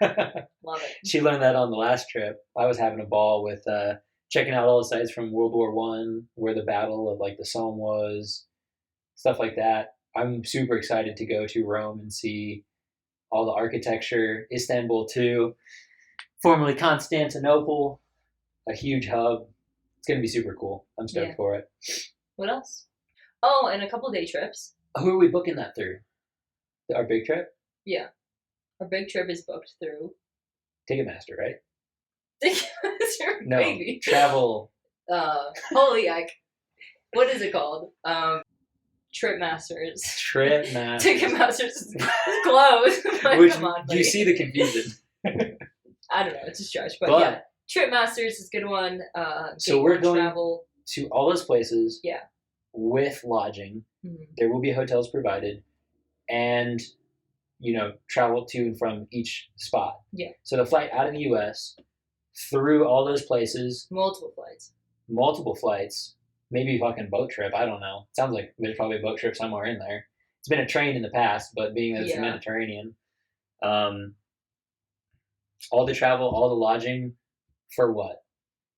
Love it. She learned that on the last trip. I was having a ball with checking out all the sites from World War One, where the Battle of like the Somme was, stuff like that. I'm super excited to go to Rome and see all the architecture. Istanbul too, formerly Constantinople, a huge hub. It's gonna be super cool. I'm stoked for it. What else? Oh, and a couple day trips. Who are we booking that through? Our big trip? Yeah. Our big trip is booked through Ticketmaster, right? Ticketmaster, no, maybe. Travel. Holy heck. What is it called? Tripmasters. Ticketmasters is close. Come on, do you see the confusion? I don't know. It's a stretch, but yeah. Tripmasters is a good one. So we're going to all those places. Yeah. With lodging. Mm-hmm. There will be hotels provided, and travel to and from each spot. Yeah. So the flight out of the U.S. through all those places. Multiple flights. Maybe fucking boat trip. I don't know. Sounds like there's probably a boat trip somewhere in there. It's been a train in the past, but being that it's the Mediterranean, all the travel, all the lodging, for what?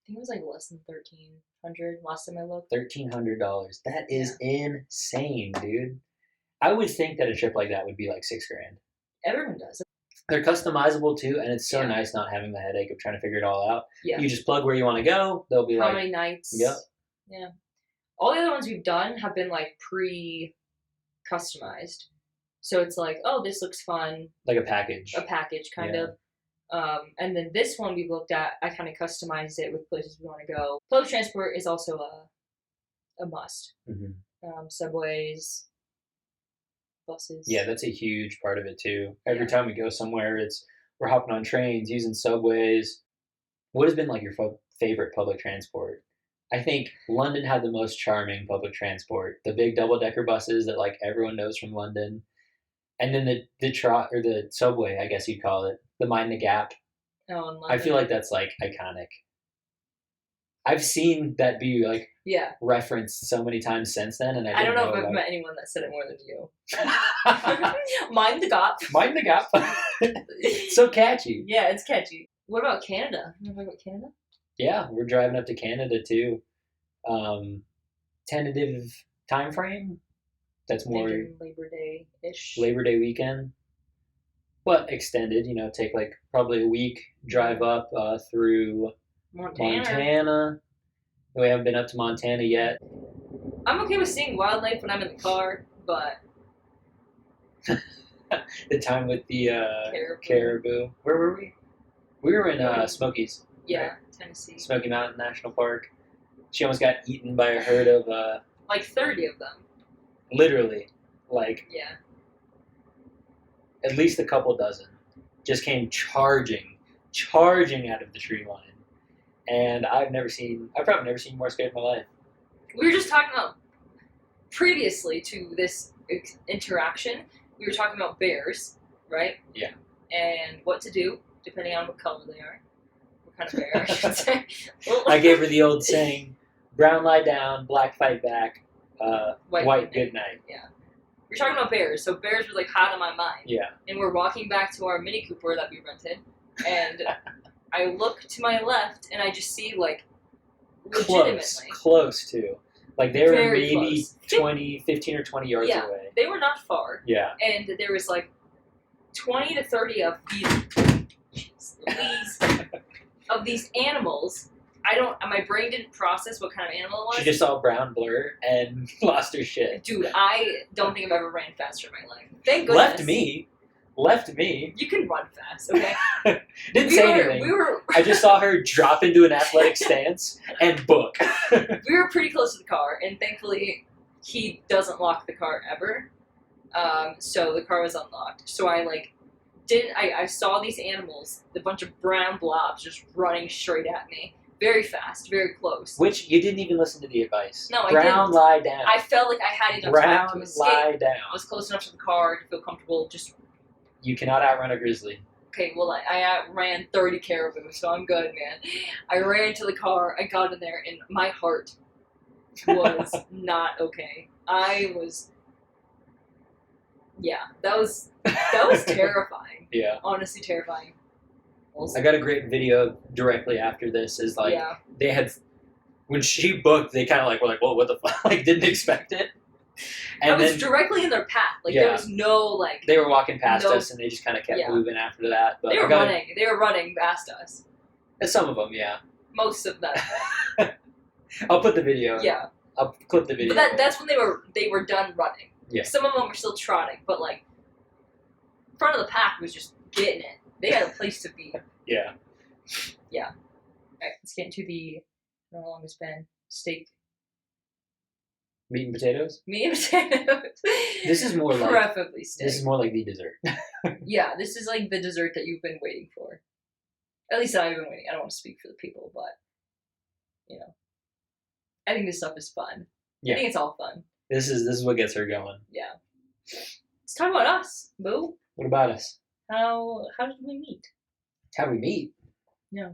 I think it was like less than $1,300 last time I looked. $1,300. That is insane, dude. I would think that a trip like that would be like $6,000. Everyone does. They're customizable too, and it's so nice not having the headache of trying to figure it all out. Yeah. You just plug where you want to go. They'll be how many nights. Yep. Yeah. All the other ones we've done have been like pre-customized. So it's like, oh, this looks fun. Like a package. Kind of. And then this one we've looked at, I kind of customized it with places we want to go. Public transport is also a must. Mm-hmm. Subways, buses. Yeah, that's a huge part of it too. Every time we go somewhere, we're hopping on trains, using subways. What has been like your favorite public transport? I think London had the most charming public transport. The big double-decker buses that like everyone knows from London. And then the subway, I guess you'd call it, the Mind the Gap. Oh, in London. I feel like that's like iconic. I've seen that be like referenced so many times since then, and I don't know if I've met anyone that said it more than you. Mind the Gap. Mind the Gap. So catchy. Yeah, it's catchy. What about Canada? You want to talk about Canada? Yeah, we're driving up to Canada too. Tentative time frame? That's more thinking Labor Day ish. Labor Day weekend. But extended, take like probably a week drive up through Montana. We haven't been up to Montana yet. I'm okay with seeing wildlife when I'm in the car, but the time with the caribou. Where were we? We were in Smokies. Yeah, right? Tennessee. Smoky Mountain National Park. She almost got eaten by a herd of like 30 of them. Literally, like yeah, at least a couple dozen just came charging out of the tree line. And I've probably never seen more scared in my life. We were just talking about previously to this interaction. We were talking about bears, right? Yeah. And what to do depending on what color they are. What kind of bear, I should say. I gave her the old saying: brown lie down, black fight back, white good night. Yeah. We're talking about bears, so bears were like hot on my mind. Yeah. And we're walking back to our Mini Cooper that we rented, and I look to my left, and I just see like legitimately close to. Like they were very maybe close. 15 or 20 yards away. They were not far. Yeah. And there was like 20 to 30 of these animals. My brain didn't process what kind of animal it was. She just saw a brown blur and lost her shit. Dude, I don't think I've ever ran faster in my life. Thank goodness. Left me. You can run fast, okay? Didn't say anything. I just saw her drop into an athletic stance and book. We were pretty close to the car, and thankfully he doesn't lock the car ever. So the car was unlocked. So I saw these animals, a bunch of brown blobs just running straight at me. Very fast, very close. Which you didn't even listen to the advice. No, I didn't. Lie down. I felt like I had enough time to escape. Lie down. I was close enough to the car to feel comfortable. You cannot outrun a grizzly. Okay, well, I outran 30 caribou, so I'm good, man. I ran to the car, I got in there, and my heart was not okay. That was terrifying. Yeah. Honestly terrifying. I got a great video directly after this. They had, when she booked, they kind of were like, well, what the fuck? Didn't expect it. And I was directly in their path. There was no They were walking past us, and they just kind of kept moving after that. But they were running. They were running past us. Some of them, yeah. Most of them. I'll put the video. Yeah. I'll clip the video. But that's when they were done running. Yeah. Some of them were still trotting, but front of the pack was just getting it. They had a place to be. Yeah. Yeah. All right, let's get into the how long it's been steak. Meat and potatoes? Meat and potatoes. This is more like preferably steak. This is more like the dessert. Yeah, this is like the dessert that you've been waiting for. At least I've been waiting. I don't want to speak for the people, but I think this stuff is fun. Yeah. I think it's all fun. This is what gets her going. Yeah. Let's talk about us, boo. What about us? How did we meet? How we meet? Yeah.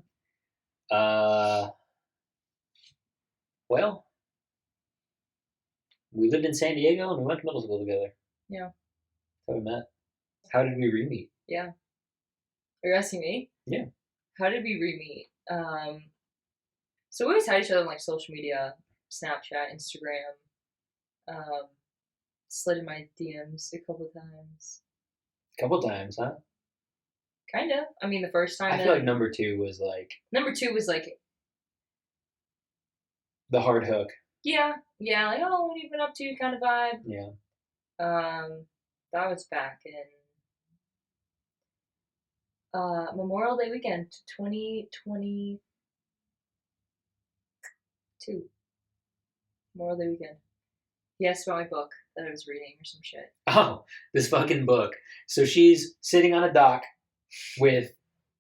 Well, we lived in San Diego and we went to middle school together. Yeah. That's how we met. How did we re-meet? Yeah. Are you asking me? Yeah. How did we re-meet? So we always had each other on social media, Snapchat, Instagram. Slid in my DMs a couple times. Couple times, huh? Kind of. I mean, the first time. I feel like number two was the hard hook. Yeah, oh, what have you been up to kind of vibe. Yeah. That was back in Memorial Day weekend, 2022. Memorial Day weekend. He asked about my book that I was reading or some shit. Oh, this fucking book. So she's sitting on a dock with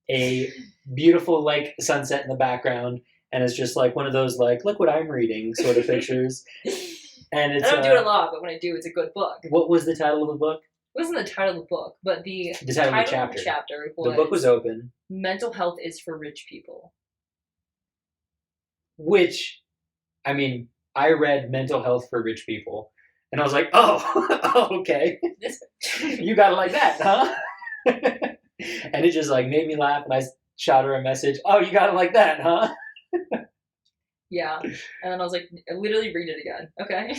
a beautiful sunset in the background, and it's just one of those look what I'm reading sort of pictures. And it's, I don't do it a lot, but when I do, it's a good book. What was the title of the book? It wasn't the title of the book, but the title of the chapter was the book was open. Mental Health is for Rich People. Which, I mean, I read Mental Health for Rich People, and I was like, oh, okay. You got it like that, huh? And it just made me laugh, and I shot her a message. Oh, you got it like that, huh? Yeah. And then I was like, literally read it again, okay?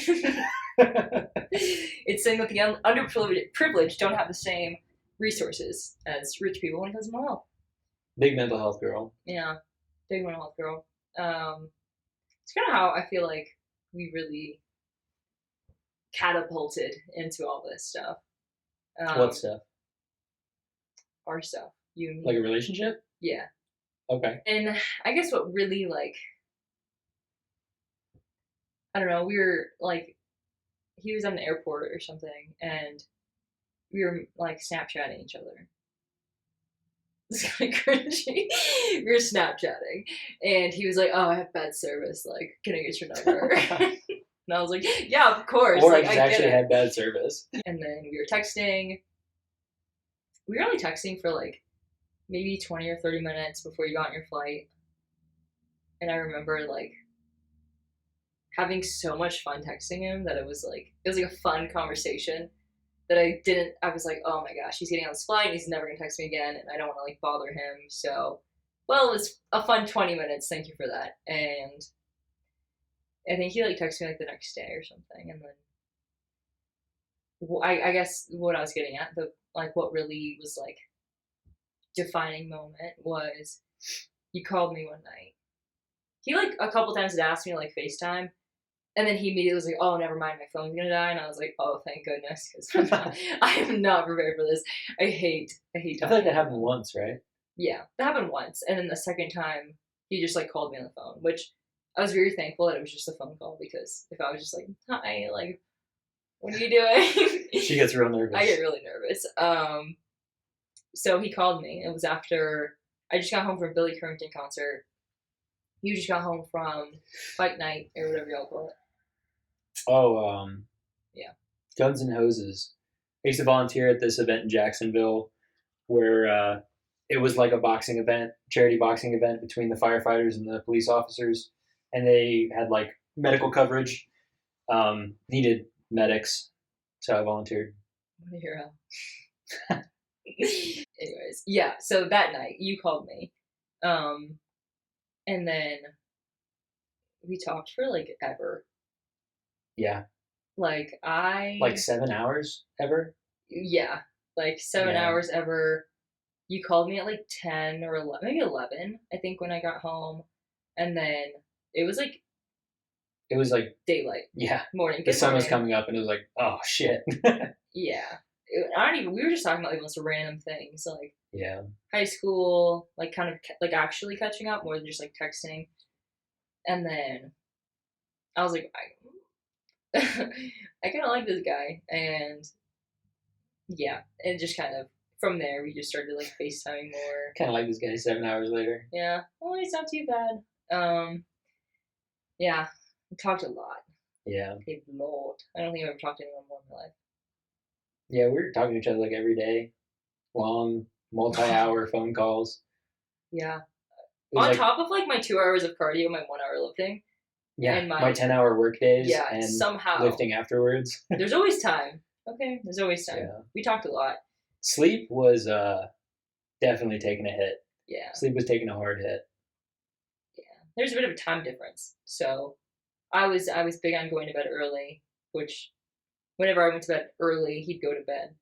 It's saying that the underprivileged don't have the same resources as rich people when it comes to mental health. Big mental health girl. Yeah, big mental health girl. It's kind of how I feel like we really catapulted into all this stuff. What stuff? Our stuff. You and me. Like a relationship? Yeah. Okay. And I guess what really, like, I don't know, we were like, he was at an airport or something, and we were like Snapchatting each other. It's kind of cringy. We were Snapchatting, and he was like, "Oh, I have bad service. Like, can I get your number?" And I was like, "Yeah, of course." Or like, I just get actually it. had bad service. And then we were texting. We were only texting for like maybe 20 or 30 minutes before you got on your flight. And I remember like having so much fun texting him that it was like a fun conversation that I was like, oh my gosh, he's getting on this flight and he's never gonna text me again and I don't wanna like bother him. So well, it was a fun 20 minutes, thank you for that. And I think he like texted me like the next day or something, and then I guess what I was getting at, the like what really was like defining moment was you called me one night. He like a couple times had asked me to like FaceTime, and then he immediately was like, "Oh, never mind, my phone's gonna die." And I was like, "Oh, thank goodness, because I am not prepared for this. I hate I feel like talking." that happened once, right? Yeah, that happened once, and then the second time he just like called me on the phone, which I was very thankful that it was just a phone call, because if I was just like, "Hi, like, what are you doing?" She gets real nervous. I get really nervous. So he called me. It was after I just got home from a Billy Currington concert. You just got home from Fight Night or whatever y'all call it. Oh, Yeah. Guns and Hoses. I used to volunteer at this event in Jacksonville where it was like a boxing event, charity boxing event between the firefighters and the police officers. And they had like medical coverage, needed medics. So I volunteered. What a hero. Anyways, yeah, so that night you called me. And then we talked for like ever. Yeah. Like Like 7 hours ever? Yeah, like 7 hours ever. You called me at like 10 or 11, maybe 11, I think, when I got home. And then it was like daylight, yeah. morning. The sun was morning. coming up and it was like, oh shit. Yeah. We were just talking about like most random things, like Yeah. high school, like kind of like actually catching up more than just like texting. And then I was like, I kind of like this guy. And yeah, and just kind of from there, we just started like FaceTiming more. Kind of like this guy 7 hours later. Yeah. Well, it's not too bad. Yeah. We talked a lot. Yeah. Good Lord. I don't think I've ever talked to anyone more in my life. Yeah, we were talking to each other like every day. Long, multi-hour phone calls. Yeah. On like, top of like my 2 hours of cardio, my 1 hour lifting. Yeah, and my 10-hour work days. Yeah, and somehow lifting afterwards. There's always time. Okay, there's always time. Yeah. We talked a lot. Sleep was definitely taking a hit. Yeah. Sleep was taking a hard hit. Yeah. There's a bit of a time difference. So I was big on going to bed early, which whenever I went to bed early, he'd go to bed.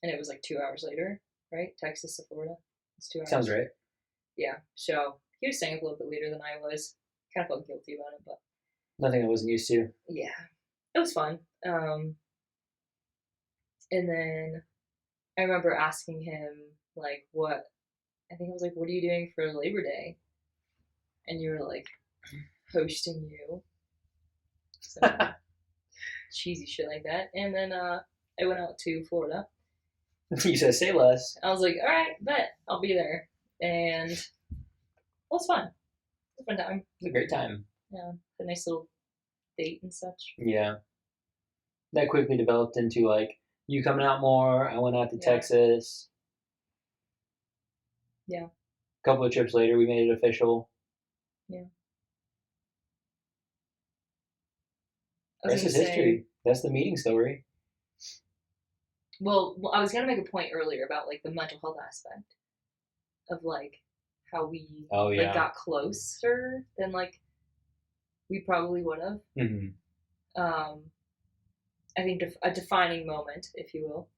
And it was like 2 hours later, right? Texas to Florida. It's 2 hours. Sounds right. Yeah. So he was staying up a little bit later than I was. Kind of felt guilty about it, but nothing I wasn't used to. Yeah. It was fun. And then I remember asking him like what are you doing for Labor Day? And you were like, hosting you. So cheesy shit like that. And then I went out to Florida. You said say less. I was like, all right, bet I'll be there. And it was fun. It was a fun time. It was a great time. Yeah. A nice little date and such. Yeah. That quickly developed into like you coming out more. I went out to Texas. Yeah. A couple of trips later, we made it official. Yeah. Rest is history. That's the meeting story. Well, I was gonna make a point earlier about like the mental health aspect of like how we like got closer than like we probably would have. Mm-hmm. I think a defining moment, if you will,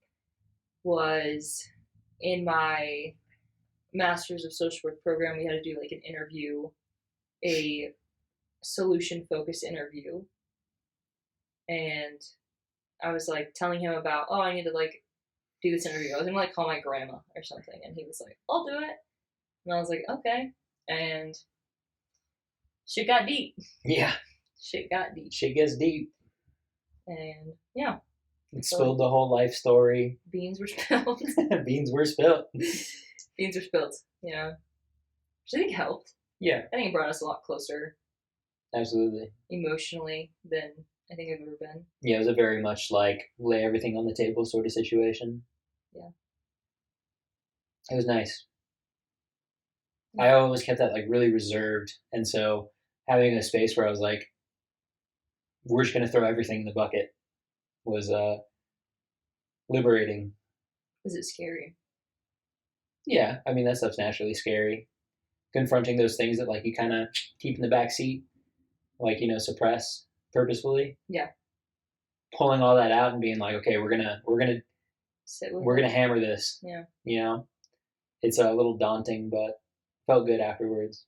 was in my master's of social work program. We had to do like an interview, a solution focused interview, and I was like telling him about, oh, I need to like do this interview. I was gonna like call my grandma or something, and he was like, I'll do it, and I was like, okay, and shit got deep. Yeah. Shit got deep. Shit gets deep. And yeah. It spilled the whole life story. Beans were spilled. Beans were spilled. Beans were spilled, you know. Which I think helped. Yeah. I think it brought us a lot closer. Absolutely. Emotionally than I think I've ever been. Yeah, it was a very much like lay everything on the table sort of situation. Yeah. It was nice. I always kept that like really reserved. And so having a space where I was like, we're just going to throw everything in the bucket was liberating. Was it scary? Yeah, I mean, that stuff's naturally scary. Confronting those things that like you kind of keep in the back seat, like, you know, suppress purposefully. Yeah. Pulling all that out and being like, okay, we're gonna hammer this. Yeah. You know, it's a little daunting, but felt good afterwards.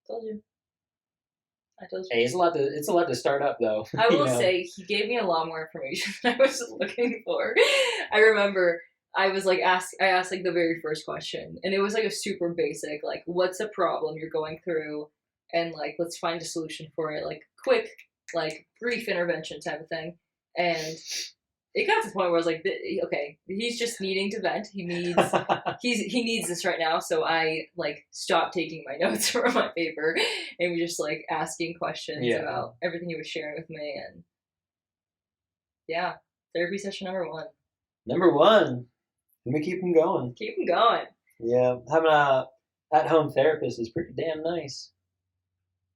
Told you. I told you. Hey, it's a lot to start up though. I will say he gave me a lot more information than I was looking for. I remember I was like I asked like the very first question, and it was like a super basic, like, what's a problem you're going through, and like let's find a solution for it, like quick, like brief intervention type of thing. And it got to the point where I was like, okay, he's just needing to vent. He needs this right now. So I like stopped taking my notes from my paper and was just like asking questions about everything he was sharing with me. And yeah, therapy session number 1. Number 1. Let me keep him going. Keep him going. Yeah, having a at-home therapist is pretty damn nice.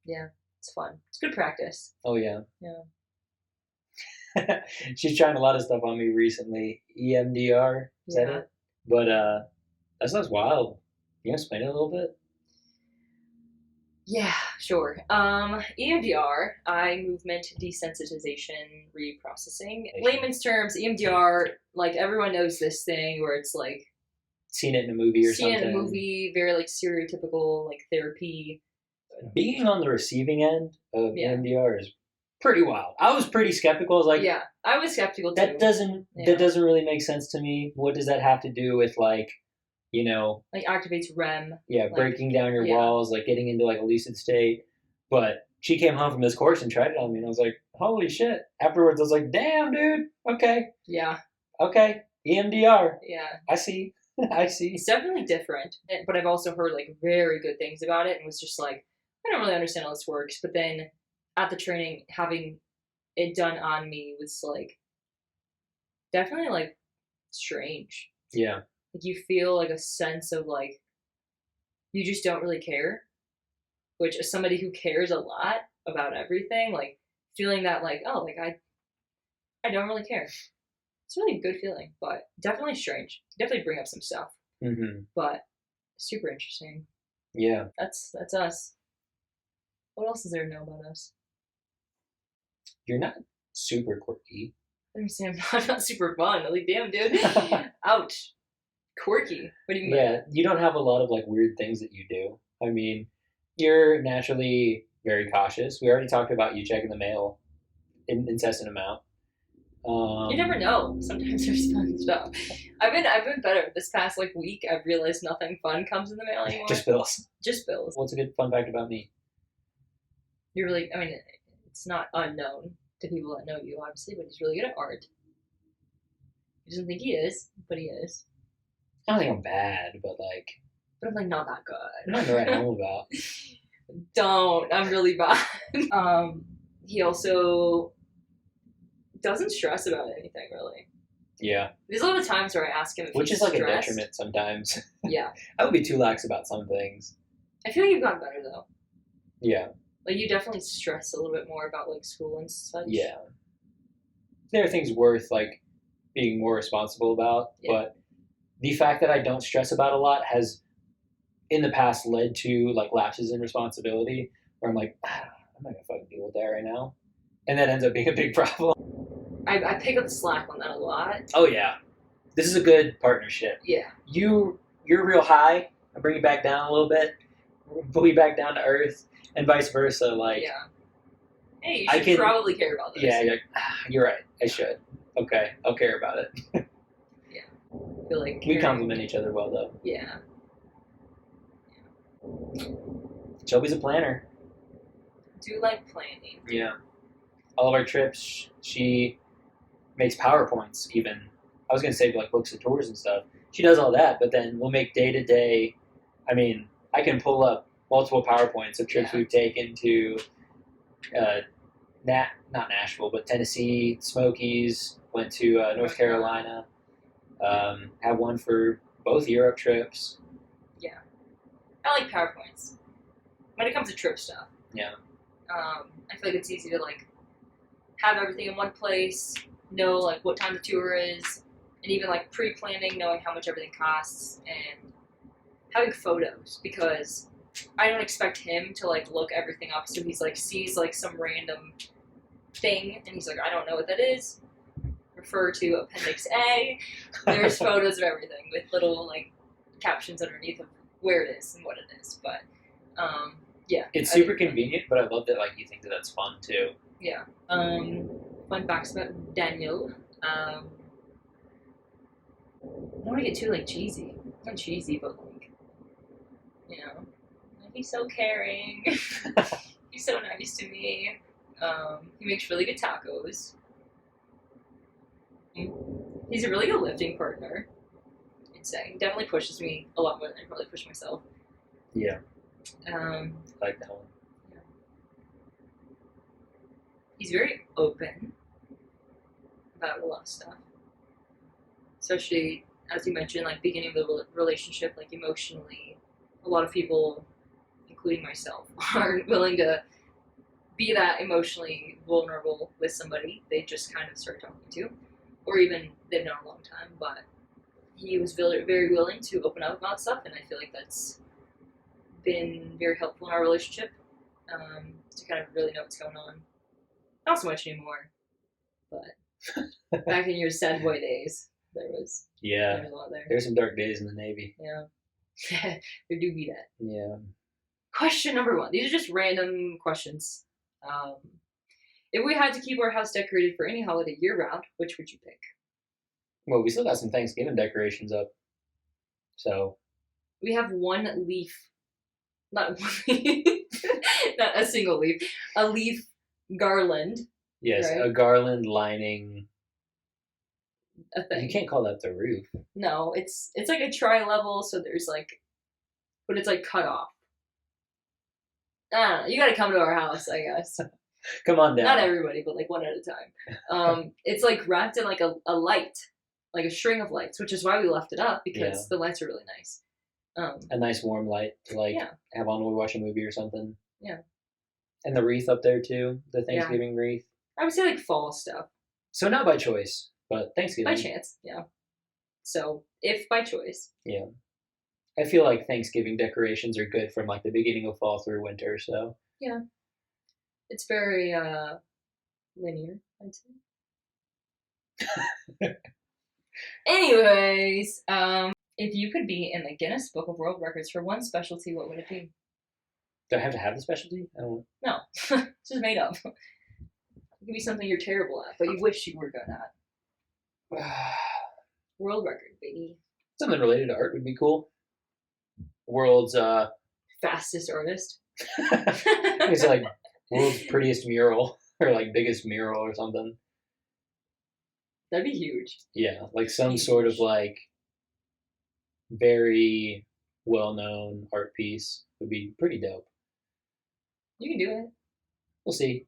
Yeah, it's fun. It's good practice. Oh yeah. Yeah. She's trying a lot of stuff on me recently. EMDR, is that it? But that stuff's wild. You explain it a little bit? Yeah, sure. EMDR, eye movement desensitization reprocessing. Layman's terms, EMDR, like everyone knows this thing where it's like seen it in a movie or something. Seen it in a movie, very like stereotypical like therapy. Being on the receiving end of EMDR is pretty wild. I was pretty skeptical. I was like, yeah, I was skeptical too. That doesn't really make sense to me. What does that have to do with like, you know, like activates REM? Yeah, like, breaking down your walls, like getting into like a lucid state. But she came home from this course and tried it on me, and I was like, holy shit. Afterwards, I was like, damn, dude. Okay. Yeah. Okay. EMDR. Yeah. I see. I see. It's definitely different, but I've also heard like very good things about it, and was just like, I don't really understand how this works. But then at the training, having it done on me was like definitely like strange. Yeah. Like you feel like a sense of like you just don't really care, which as somebody who cares a lot about everything, like feeling that like, oh, like I don't really care. It's really a good feeling, but definitely strange. Definitely bring up some stuff. Mm-hmm. But super interesting. Yeah. That's us. What else is there to know about us? You're not super quirky. I understand. I'm not super fun. Like, damn, dude. Ouch. Quirky. What do you mean? Yeah, you don't have a lot of like weird things that you do. I mean, you're naturally very cautious. We already talked about you checking the mail in incessant amount. You never know. Sometimes there's fun stuff. I've been better. This past like week, I've realized nothing fun comes in the mail anymore. Just bills. Just bills. What's a good fun fact about me? You're really. I mean, it's not unknown to people that know you, obviously, but he's really good at art. He doesn't think he is, but he is. I don't think I'm bad, but like. But I'm like not that good. I'm not the right home about. Don't. I'm really bad. He also doesn't stress about anything really. Yeah. There's a lot of times where I ask him if which he's is like stressed. a detriment sometimes. Yeah. I would be too lax about some things. I feel like you've gotten better though. Yeah. Like you definitely stress a little bit more about like school and such. Yeah. There are things worth like being more responsible about, but the fact that I don't stress about a lot has in the past led to like lapses in responsibility where I'm like, I'm not gonna fucking deal with that right now. And that ends up being a big problem. I pick up the slack on that a lot. Oh yeah, this is a good partnership. Yeah. You're real high. I bring you back down a little bit. Pull you back down to earth, and vice versa. Like Yeah. Hey, you I should can. probably care about this. Yeah, you're right. I should. Okay, I'll care about it. Yeah. I feel like We complement each other well, though. Yeah. Shelby's a planner. Do like planning. Yeah. All of our trips, she makes PowerPoints. Even I was gonna say like books of tours and stuff. She does all that, but then we'll make day to day. I mean, I can pull up multiple PowerPoints of trips Yeah. we've taken to, not Nashville, but Tennessee, Smokies. Went to North Carolina. Have one for both Europe trips. Yeah. I like PowerPoints. When it comes to trip stuff. Yeah. I feel like it's easy to like have everything in one place, know like what time the tour is, and even like pre-planning, knowing how much everything costs, and having photos, because I don't expect him to like look everything up. So he's like sees like some random thing, and he's like, I don't know what that is. Refer to Appendix A. There's photos of everything with little like captions underneath of where it is and what it is. But yeah, It's super convenient, but I love that like you think that that's fun too. Yeah. Fun facts about Daniel. I don't want to get too like cheesy. Not cheesy, but like, you know, he's so caring. He's so nice to me. He makes really good tacos. He's a really good lifting partner. I'd say. He definitely pushes me a lot more than I probably push myself. Yeah, I like that one. He's very open about a lot of stuff. Especially, as you mentioned, like beginning of the relationship, like emotionally, a lot of people, including myself, aren't willing to be that emotionally vulnerable with somebody they just kind of start talking to, or even they've known a long time. But he was very, very willing to open up about stuff, and I feel like that's been very helpful in our relationship, to kind of really know what's going on. Not so much anymore, but back in your sad boy days, there was a lot there. There's some dark days in the Navy. Yeah, there do be that. Yeah. Question number 1. These are just random questions. If we had to keep our house decorated for any holiday year round, which would you pick? Well, we still got some Thanksgiving decorations up, so We have one leaf, not one leaf, not a single leaf, a leaf garland. yes, Right. a garland lining. A thing. You can't call that the roof. No, it's like a tri-level, so there's like, but it's like cut off. I don't know. You gotta come to our house, I guess. Come on down. Not everybody, but like one at a time. It's like wrapped in like a light, like a string of lights, which is why we left it up, because the lights are really nice. A nice warm light to like have on when we watch a movie or something. Yeah. And the wreath up there too, the Thanksgiving wreath. I would say like fall stuff. So not by choice, but Thanksgiving. By chance, yeah. So if by choice. Yeah. I feel like Thanksgiving decorations are good from like the beginning of fall through winter, so. Yeah. It's very linear, I'd say. Anyways, if you could be in the Guinness Book of World Records for one specialty, what would it be? Do I have to have the specialty? I don't. No. It's just made up. It could be something you're terrible at, but you wish you were good at. World record, baby. Something related to art would be cool. World's Fastest artist. it's like world's prettiest mural or like biggest mural or something. That'd be huge. Yeah, like some sort of like very well-known art piece would be pretty dope. You can do it. We'll see.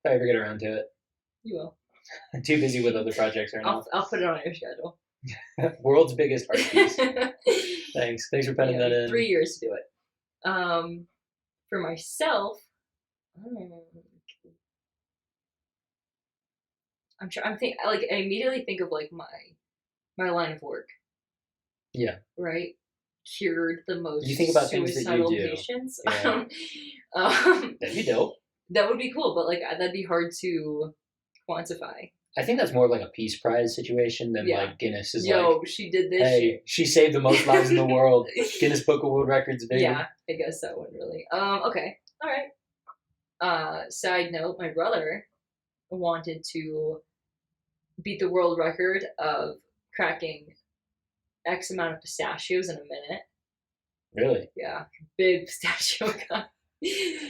If I ever get around to it. You will. I'm too busy with other projects right now. I'll put it on your schedule. World's biggest art piece. Thanks for penning that in. 3 years to do it. For myself, I immediately think of like my line of work. Yeah. Right. Cured the most. You think about things that you do. Patients. Yeah. That'd be dope. That would be cool, but like that'd be hard to quantify. I think that's more like a Peace Prize situation than like Guinness is like, she did this hey, shit. she saved the most lives in the world. Guinness Book of World Records, baby. Yeah, I guess that one really. Okay, all right. Side note: my brother wanted to beat the world record of cracking X amount of pistachios in a minute. Really? Yeah, big pistachio guy.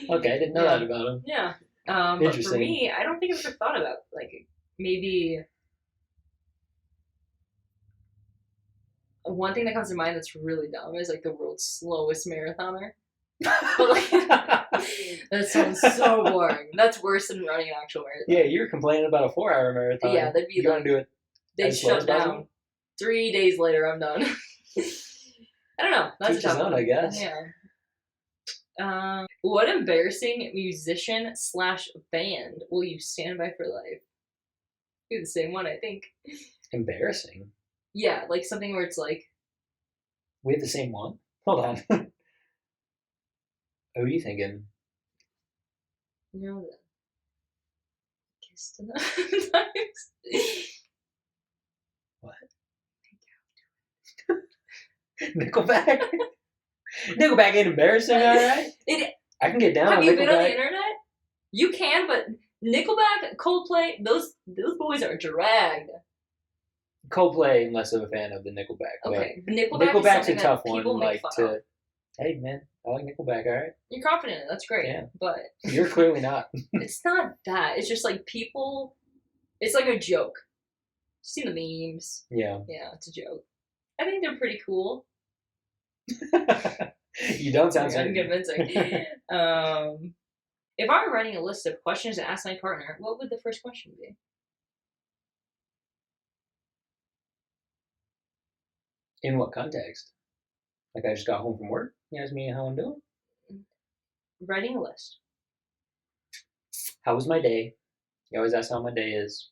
Okay, I didn't know that about him. Yeah. But for me, I don't think I've ever thought about like maybe one thing that comes to mind that's really dumb is like the world's slowest marathoner. But like, that sounds so boring. That's worse than running an actual marathon. Yeah, you're complaining about a 4-hour marathon. Yeah, they'd be you want to do it? They shut down. 3 days later, I'm done. I don't know. That's a tough one, I guess. Yeah. What embarrassing musician/band will you stand by for life? Do the same one, I think. Embarrassing? Yeah, like something where it's like... We have the same one? Hold on. Who are you thinking? You know, the Kiss to the Times. What? Nickelback? Nickelback ain't embarrassing, alright? I can get down on Nickelback. Have you been on the internet? You can, but Nickelback, Coldplay, those boys are dragged. Coldplay, I'm less of a fan of the Nickelback. Okay, Nickelback's a tough one. Like to, hey man, I like Nickelback. All right, you're confident in it. That's great. Yeah, but you're clearly not. It's not that. It's just like people. It's like a joke. You've seen the memes. Yeah. Yeah, it's a joke. I think they're pretty cool. You don't sound so convincing. If I were writing a list of questions to ask my partner, what would the first question be? In what context? Like I just got home from work. You asked me how I'm doing. Writing a list. How was my day? You always ask how my day is.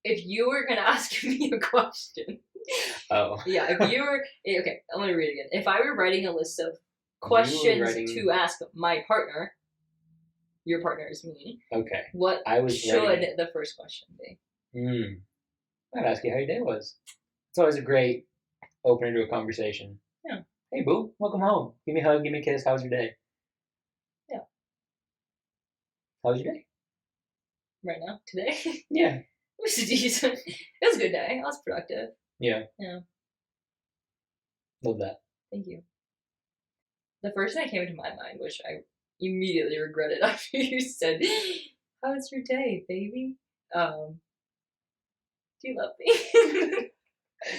If you were gonna ask me a question. Oh. Yeah, if you were okay, I'm gonna read it again. If I were writing a list of questions to ask my partner, your partner is me. Okay. What should the first question be? I'd ask you how your day was. It's always a great opener to a conversation. Yeah. Hey, boo, welcome home. Give me a hug, give me a kiss. How was your day? Yeah. How was your day? Right now? Today? Yeah. It was decent. It was a good day. I was productive. Yeah. Yeah. Love that. Thank you. The first thing that came into my mind, which I immediately regretted after you said, "How was your day, baby?" Do you love me?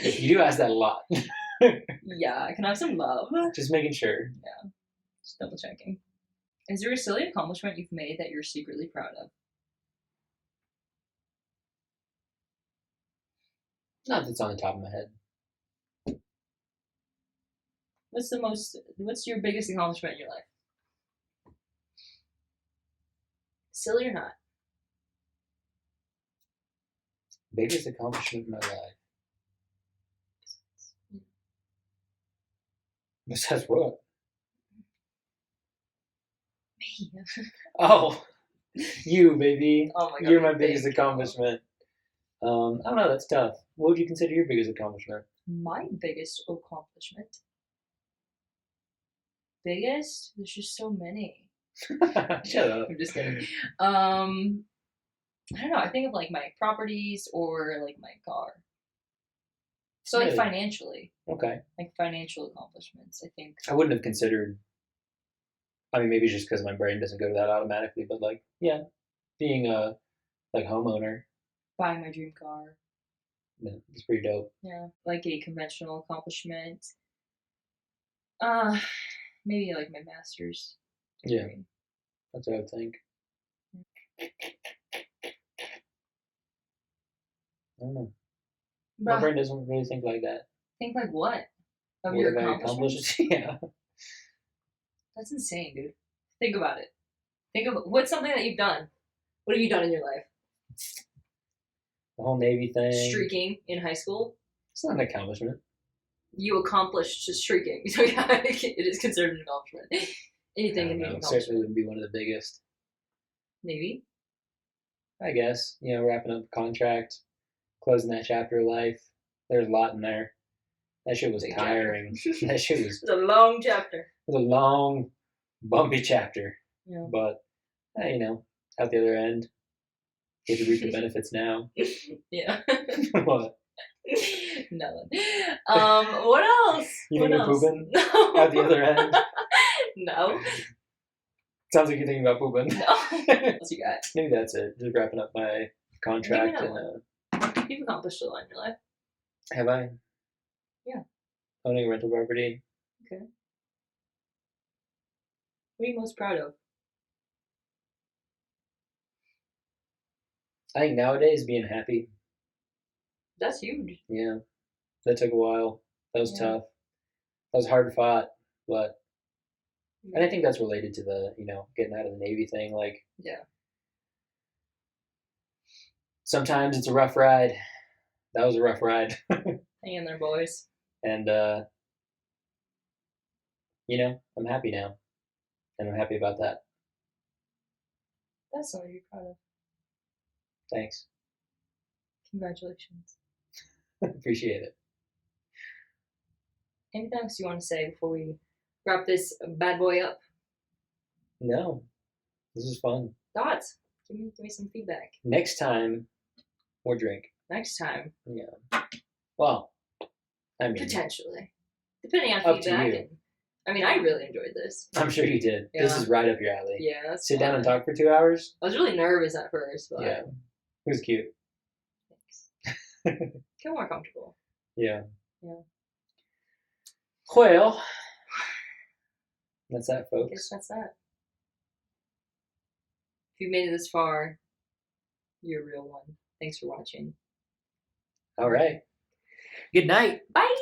You do ask that a lot. Yeah, can I have some love? Just making sure. Yeah, just double checking. Is there a silly accomplishment you've made that you're secretly proud of? Not that's on the top of my head. What's your biggest accomplishment in your life? Silly or not? Biggest accomplishment in my life. Besides what? Me. Oh, you, baby. Oh my God, you're my biggest accomplishment. I don't know, that's tough. What would you consider your biggest accomplishment? My biggest accomplishment? Biggest? There's just so many. Shut up. I'm just kidding. I don't know. I think of like my properties or like my car. So like financially. Okay. Like financial accomplishments, I think. I wouldn't have considered. I mean, maybe just because my brain doesn't go to that automatically, but like, yeah, being a like homeowner. Buying my dream car. Yeah, it's pretty dope. Yeah, like a conventional accomplishment. Maybe like my master's degree. Yeah, that's what I would think. I don't know. My brain doesn't really think like that. Think like what? Of what your have I accomplishments? accomplished? Yeah. That's insane, dude. Think about it. Think of what's something that you've done. What have you done in your life? The whole Navy thing. Streaking in high school. It's not an accomplishment. You accomplished streaking, so yeah, it is considered an accomplishment. Anything in it certainly wouldn't be one of the biggest. Maybe. I guess. Wrapping up the contract, closing that chapter of life. There's a lot in there. That shit was Big tiring. chapter. That shit was It's a long chapter. it was a long, bumpy chapter. Yeah. But out the other end, get to reap the benefits now. Yeah. What? Nothing. What else? You What thinking of else? pooping No. out the other end? No. Sounds like you're thinking about pooping. No. What else you got? Maybe that's it. Just wrapping up my contract. Give me that You've accomplished a lot in your life. Have I? Yeah. Owning a rental property. Okay. What are you most proud of? I think nowadays being happy. That's huge. Yeah. That took a while. That was Yeah. tough. That was hard fought, but and I think that's related to the, getting out of the Navy thing. Like, Yeah. sometimes it's a rough ride. That was a rough ride. Hang in there, boys. And, I'm happy now. And I'm happy about that. That's something to be proud of. Thanks. Congratulations. Appreciate it. Anything else you want to say before we wrap this bad boy up? No. This was fun. Thoughts? Give me some feedback. Next time, more drink. Next time. Yeah. Well, I mean, Potentially. Depending on Up to feedback. you. I really enjoyed this. I'm sure you did. Yeah. This is right up your alley. Yeah, that's Sit down fun. and talk for 2 hours. I was really nervous at first, but Yeah. It was cute. thanks. Feel more comfortable. Yeah. Yeah. Well, that's that, I guess folks. that's that. If you made it this far, you're a real one. Thanks for watching. All right. Good night. Bye!